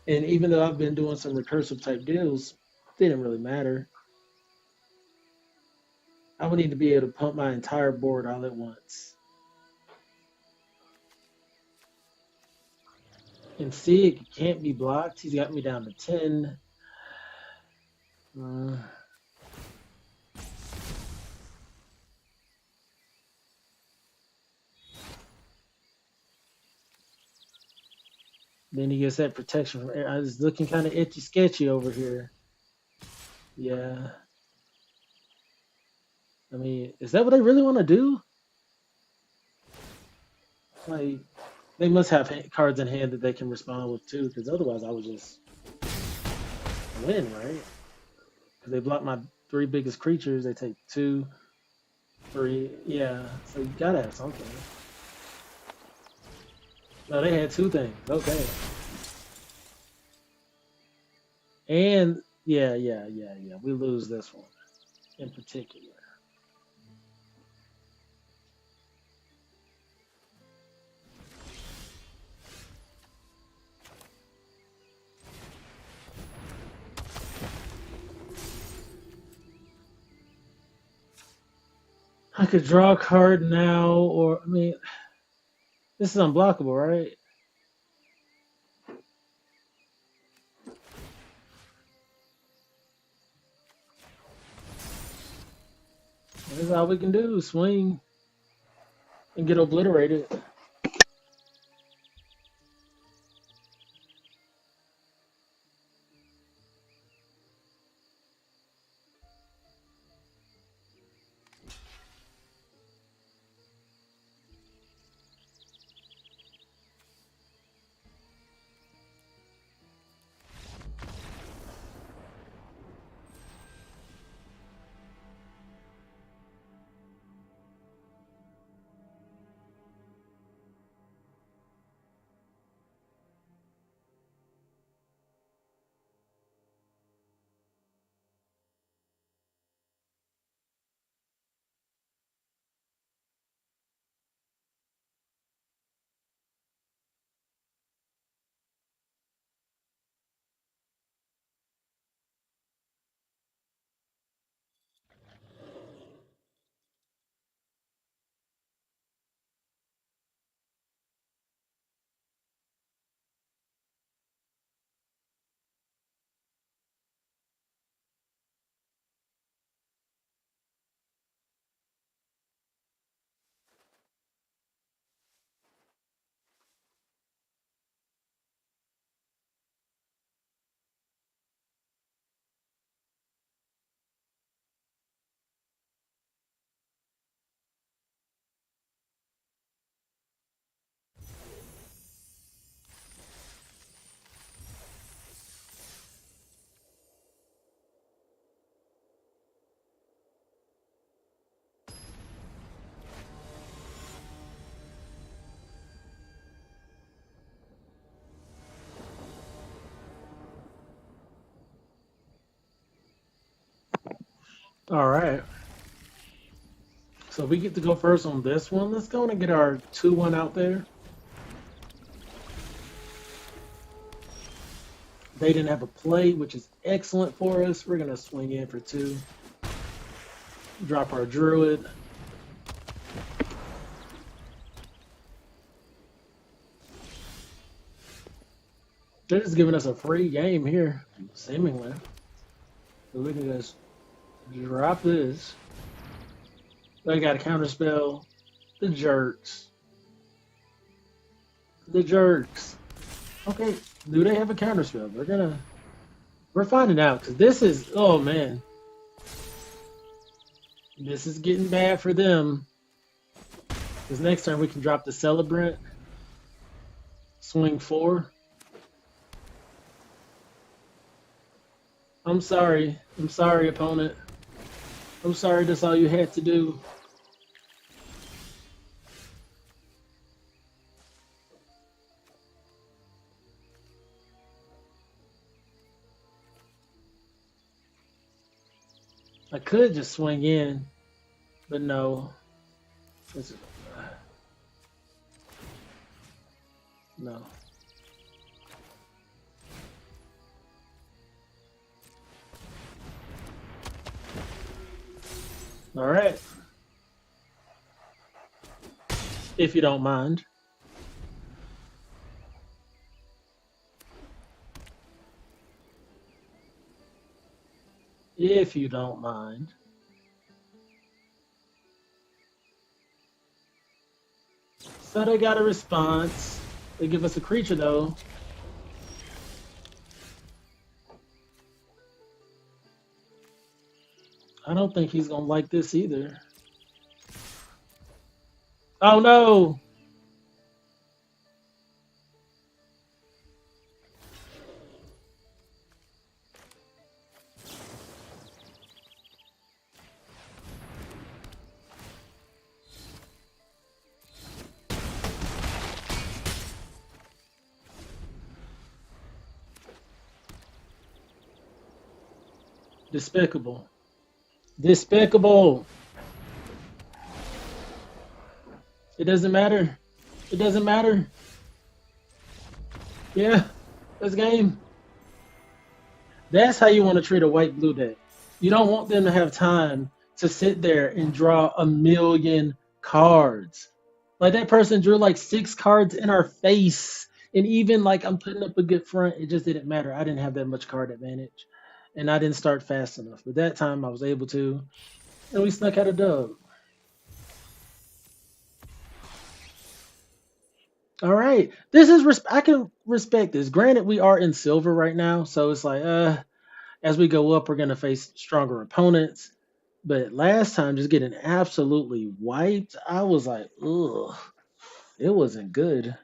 And even though I've been doing some recursive type deals, it didn't really matter. I would need to be able to pump my entire board all at once. And see, it can't be blocked. He's got me down to 10. Then he gets that protection from air. I was looking kind of itchy sketchy over here. Yeah. I mean, is that what they really want to do? Like, they must have cards in hand that they can respond with too, because otherwise I would just win, right? Because they block my 3 biggest creatures. They take 2, 3. Yeah, so you gotta have something. No, they had 2 things. Okay. And yeah. We lose this one in particular. I could draw a card now, or I mean, this is unblockable, right? This is all we can do: swing and get obliterated. All right. So we get to go first on this one. Let's go and get our 2-1 out there. They didn't have a play, which is excellent for us. We're gonna swing in for 2. Drop our druid. They're just giving us a free game here, seemingly. So we can just Drop this. They got a counter spell. The jerks. The jerks. Okay, do they have a counter spell? We're finding out because this is, oh man, this is getting bad for them. Because next turn we can drop the Celebrant, swing 4. I'm sorry, opponent. I'm sorry, that's all you had to do. I could just swing in, but no. It's, no. All right. If you don't mind. If you don't mind. So they got a response. They give us a creature though. I don't think he's gonna like this either. Oh no! Despicable. Despicable. It doesn't matter. It doesn't matter. Yeah, that's game. That's how you want to treat a white blue deck. You don't want them to have time to sit there and draw a million cards. Like that person drew like 6 cards in our face. And even like I'm putting up a good front, it just didn't matter. I didn't have that much card advantage. And I didn't start fast enough. But that time I was able to. And we snuck out a dub. All right. This is I can respect this. Granted, we are in silver right now, so it's like as we go up, we're gonna face stronger opponents. But last time, just getting absolutely wiped, I was like, ugh, it wasn't good.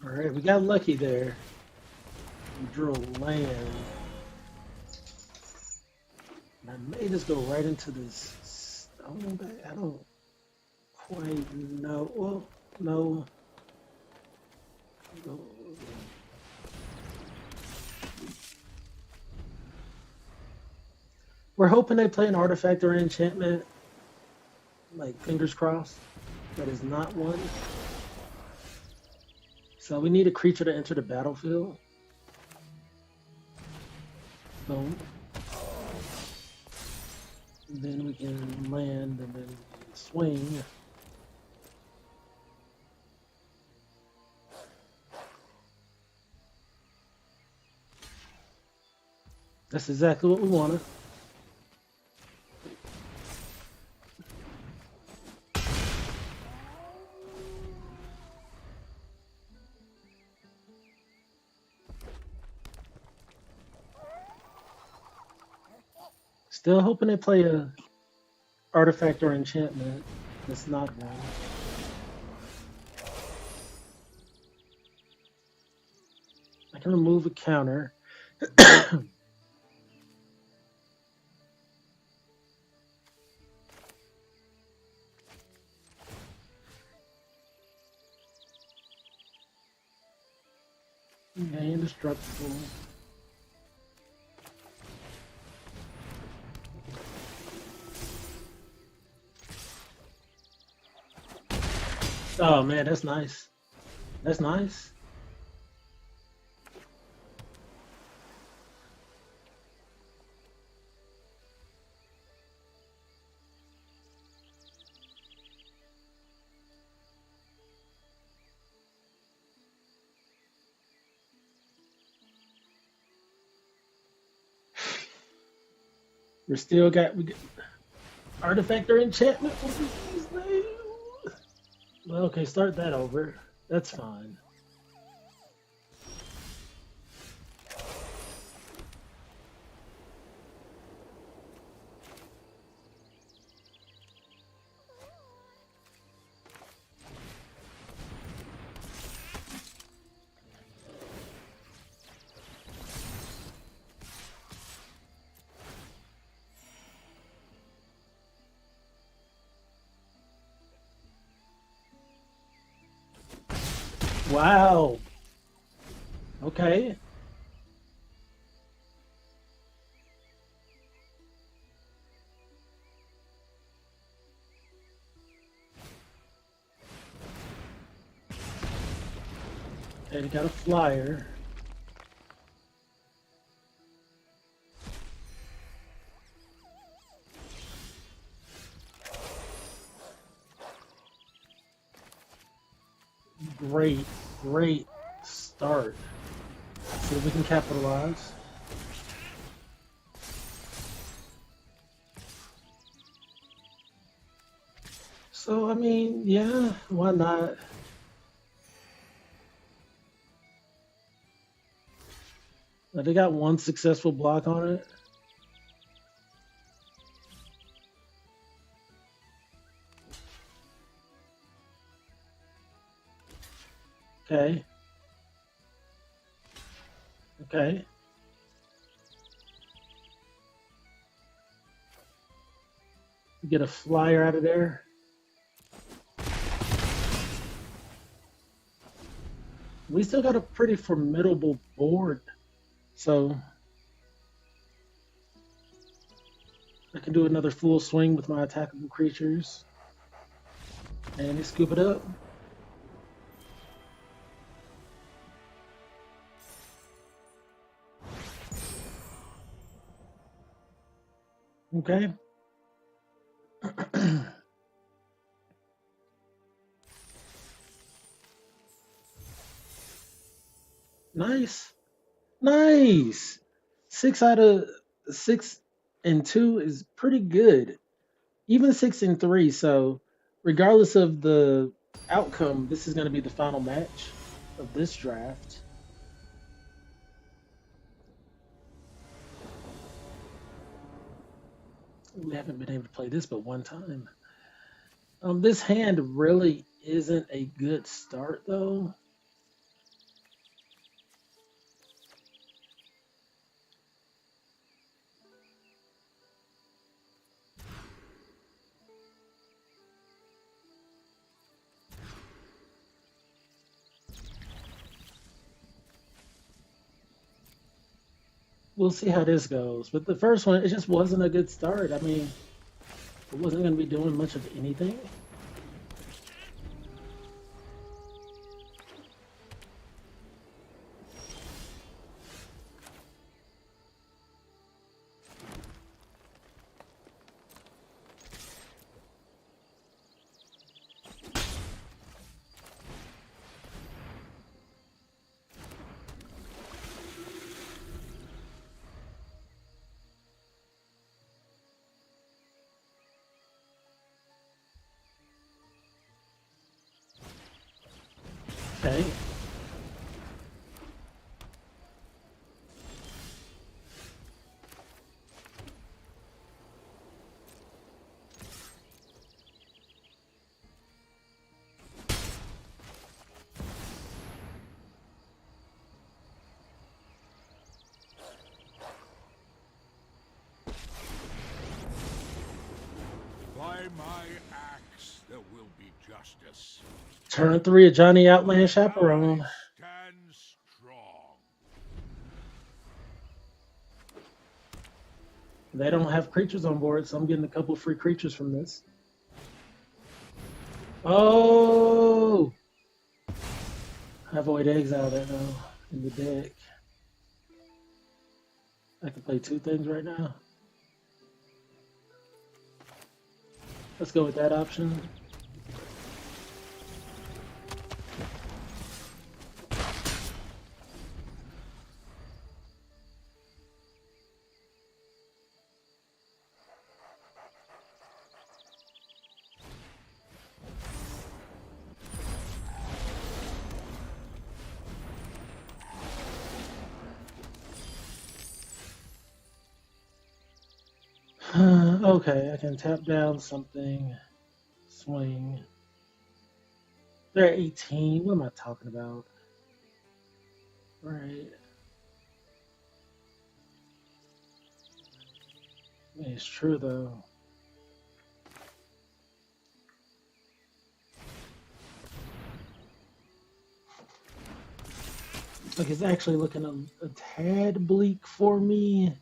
All right, we got lucky there. We drew a land. And I may just go right into this stone. I don't quite know. Well, no. We're hoping they play an artifact or an enchantment. Like, fingers crossed. That is not one. So we need a creature to enter the battlefield. Boom. And then we can land and then we can swing. That's exactly what we wanted. Still hoping they play a artifact or enchantment. That's not one. I can remove a counter. Okay, indestructible. Oh man, that's nice. That's nice. We got artifact or enchantment. What is his name? Well, okay, start that over. That's fine. Wow. Okay. Okay, we got a flyer. Great, great start. See if we can capitalize. So, I mean, yeah, why not? They got one successful block on it. Okay, okay. Get a flyer out of there. We still got a pretty formidable board. So I can do another full swing with my attackable creatures. And they scoop it up. Okay. Nice. Nice. 6 out of 6 and 2 is pretty good. Even 6 and 3. So, regardless of the outcome, this is going to be the final match of this draft. We haven't been able to play this but one time. This hand really isn't a good start, though. We'll see how this goes. But the first one, it just wasn't a good start. I mean, it wasn't going to be doing much of anything. Okay. By my axe, there will be justice. Turn 3 of Johnny Outland My Chaperone. ally stands strong. They don't have creatures on board, so I'm getting a couple free creatures from this. Oh! I have Void Exile there now in the deck. I can play 2 things right now. Let's go with that option. Okay, I can tap down something, swing. They're 18. What am I talking about? Right. I mean, it's true though. Like it's actually looking a tad bleak for me.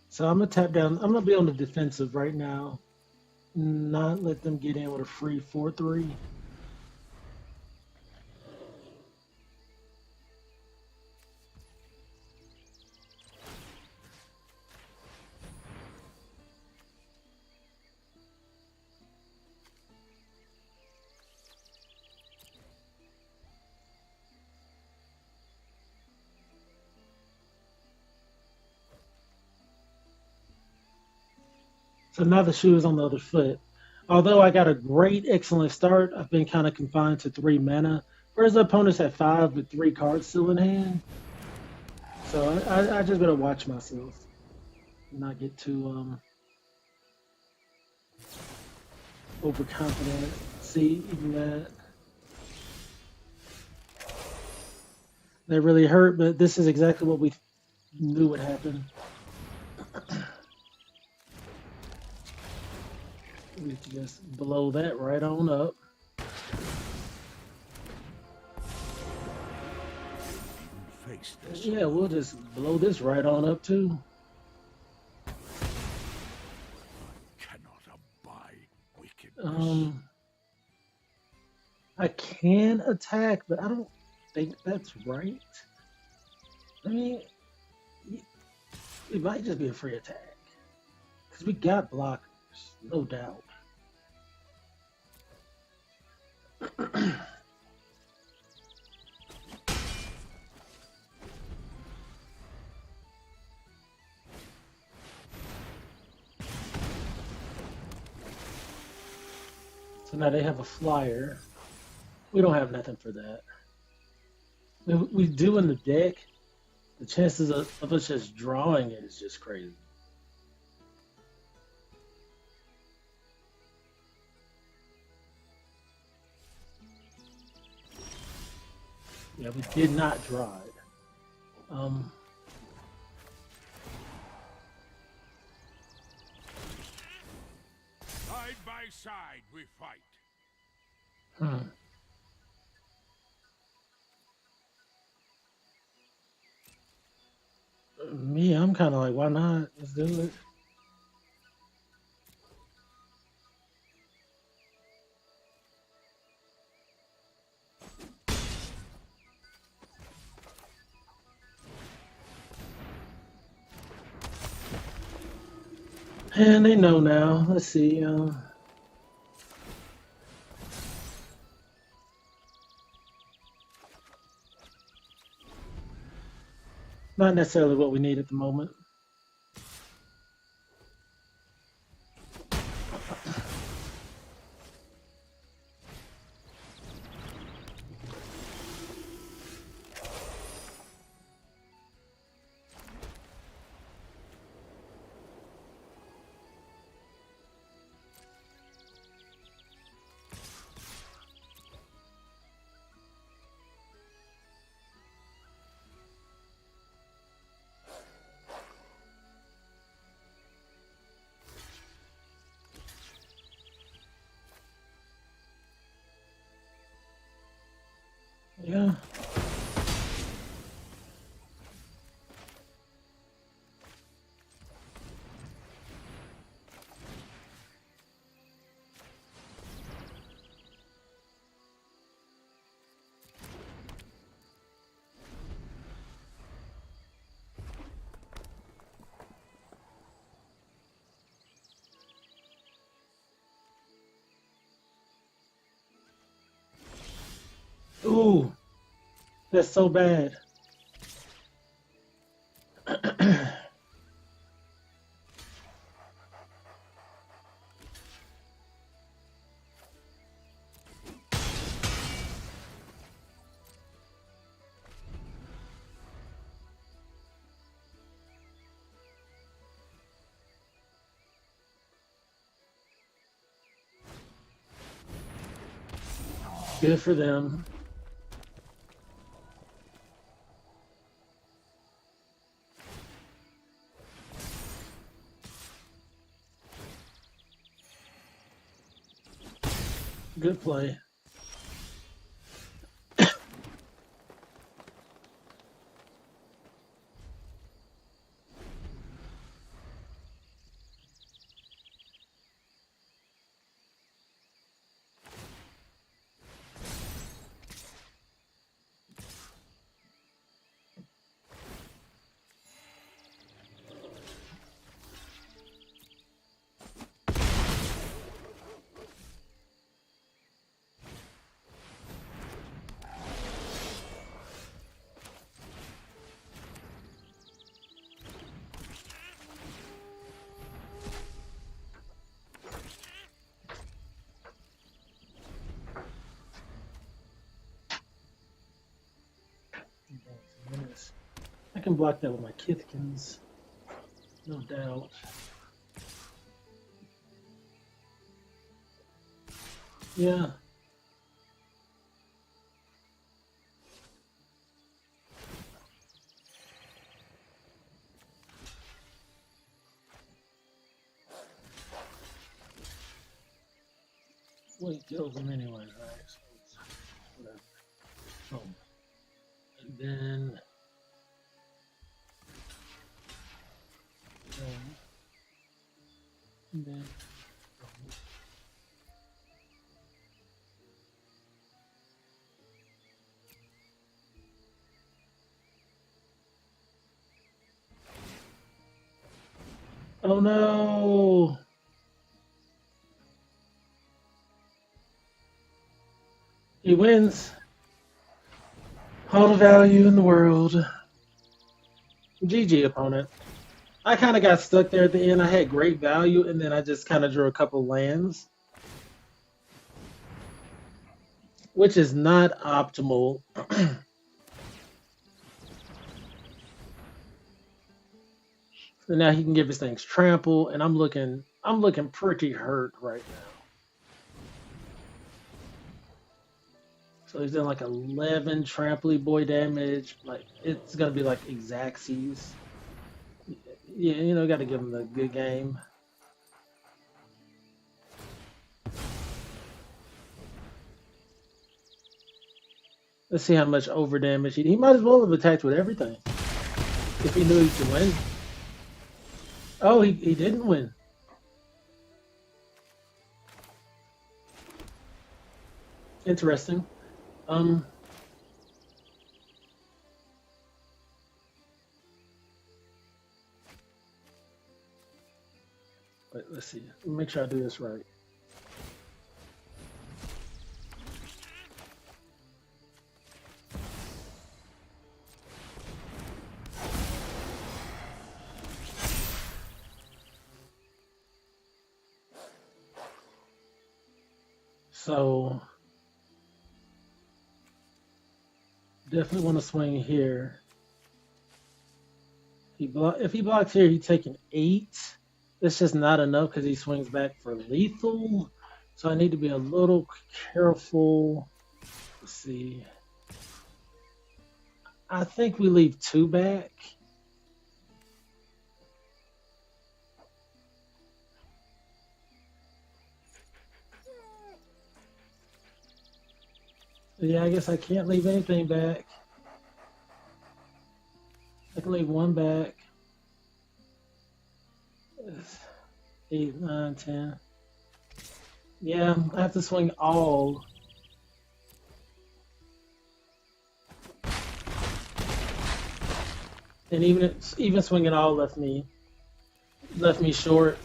So I'm gonna tap down. I'm gonna be on the defensive right now. Not let them get in with a free 4/3. So now the shoe is on the other foot. Although I got a great, excellent start, I've been kind of confined to 3 mana, whereas the opponents had 5 with 3 cards still in hand. So I just gotta watch myself, not get too overconfident. See, even that really hurt, but this is exactly what we knew would happen. We can just blow that right on up. Face this. Yeah, we'll just blow this right on up too. I cannot abide wickedness. I can attack, but I don't think that's right. I mean, it might just be a free attack because we got blockers, no doubt. So now they have a flyer. We don't have nothing for that. We do in the deck. The chances of us just drawing it is just crazy. Yeah, we did not draw it. Side by side we fight. Hmm. Me, I'm kind of like, why not? Let's do it. And they know now. Let's see. Not necessarily what we need at the moment. Yeah. Ooh, that's so bad. Good for them. Good play. I can block that with my Kithkins, no doubt. Yeah. Well, he kills him anyway, right? So it's whatever. Boom. And then boom. And then boom. Oh no! He wins. All the value in the world. GG, opponent. I kind of got stuck there at the end. I had great value, and then I just kind of drew a couple lands, which is not optimal. So now he can give his things trample, and I'm looking pretty hurt right now. So he's done like 11 trampoly boy damage. Like it's gonna be like Exacxies. Yeah, got to give him the good game. Let's see how much over damage he might as well have attacked with everything if he knew he could win. Oh, he didn't win. Interesting. Um, but let's see. Make sure I do this right. So definitely want to swing here. If he blocks here, he's taking 8. That's just not enough because he swings back for lethal. So I need to be a little careful. Let's see. I think we leave 2 back. Yeah, I guess I can't leave anything back. I can leave one back. 8, 9, 10. Yeah, I have to swing all. And even swinging all left me short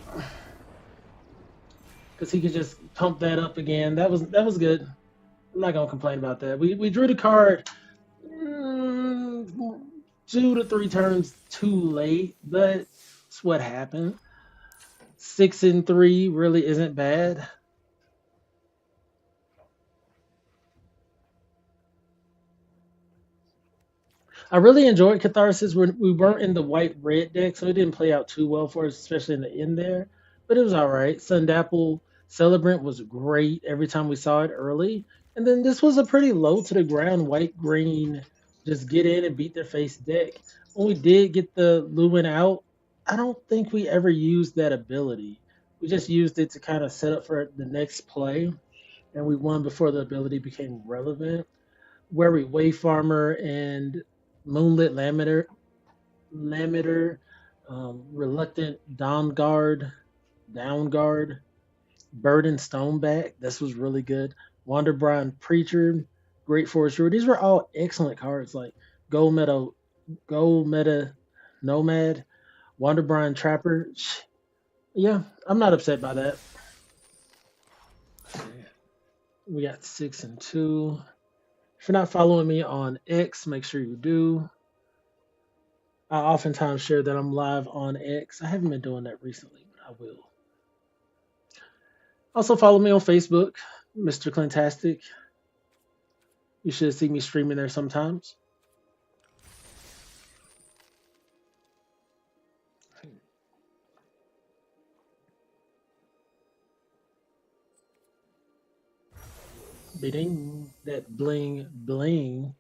because he could just pump that up again. That was good. I'm not gonna complain about that. We drew the card mm, 2 to 3 turns too late, but it's what happened. 6 and 3 really isn't bad. I really enjoyed Catharsis. We weren't in the white red deck, so it didn't play out too well for us, especially in the end there. But it was all right. Sundapple Celebrant was great every time we saw it early. And then this was a pretty low to the ground white green, just get in and beat their face deck. When we did get the Lewin out, I don't think we ever used that ability. We just used it to kind of set up for the next play, and we won before the ability became relevant. Wary Wayfarmer and Moonlit Lamiter, Reluctant Downguard, Burden Stoneback. This was really good. Wanderbrine Preacher, Great Forest Druid. These were all excellent cards. Like Gold Meta Nomad, Wanderbrine Trapper. Yeah, I'm not upset by that. We got 6 and 2. If you're not following me on X, make sure you do. I oftentimes share that I'm live on X. I haven't been doing that recently, but I will. Also follow me on Facebook, Mr. Clintastik. You should see me streaming there sometimes. Bidding that bling bling.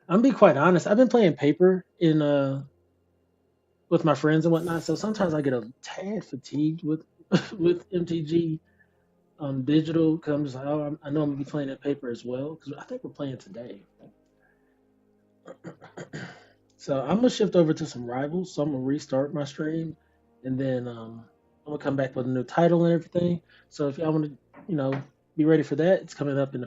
I'm gonna be quite honest. I've been playing paper in with my friends and whatnot, so sometimes I get a tad fatigued with with MTG digital. Because I'm just like, oh, I know I'm gonna be playing at paper as well. Because I think we're playing today. So I'm gonna shift over to some rivals. So I'm gonna restart my stream, and then I'm gonna come back with a new title and everything. So if y'all want to, be ready for that, it's coming up in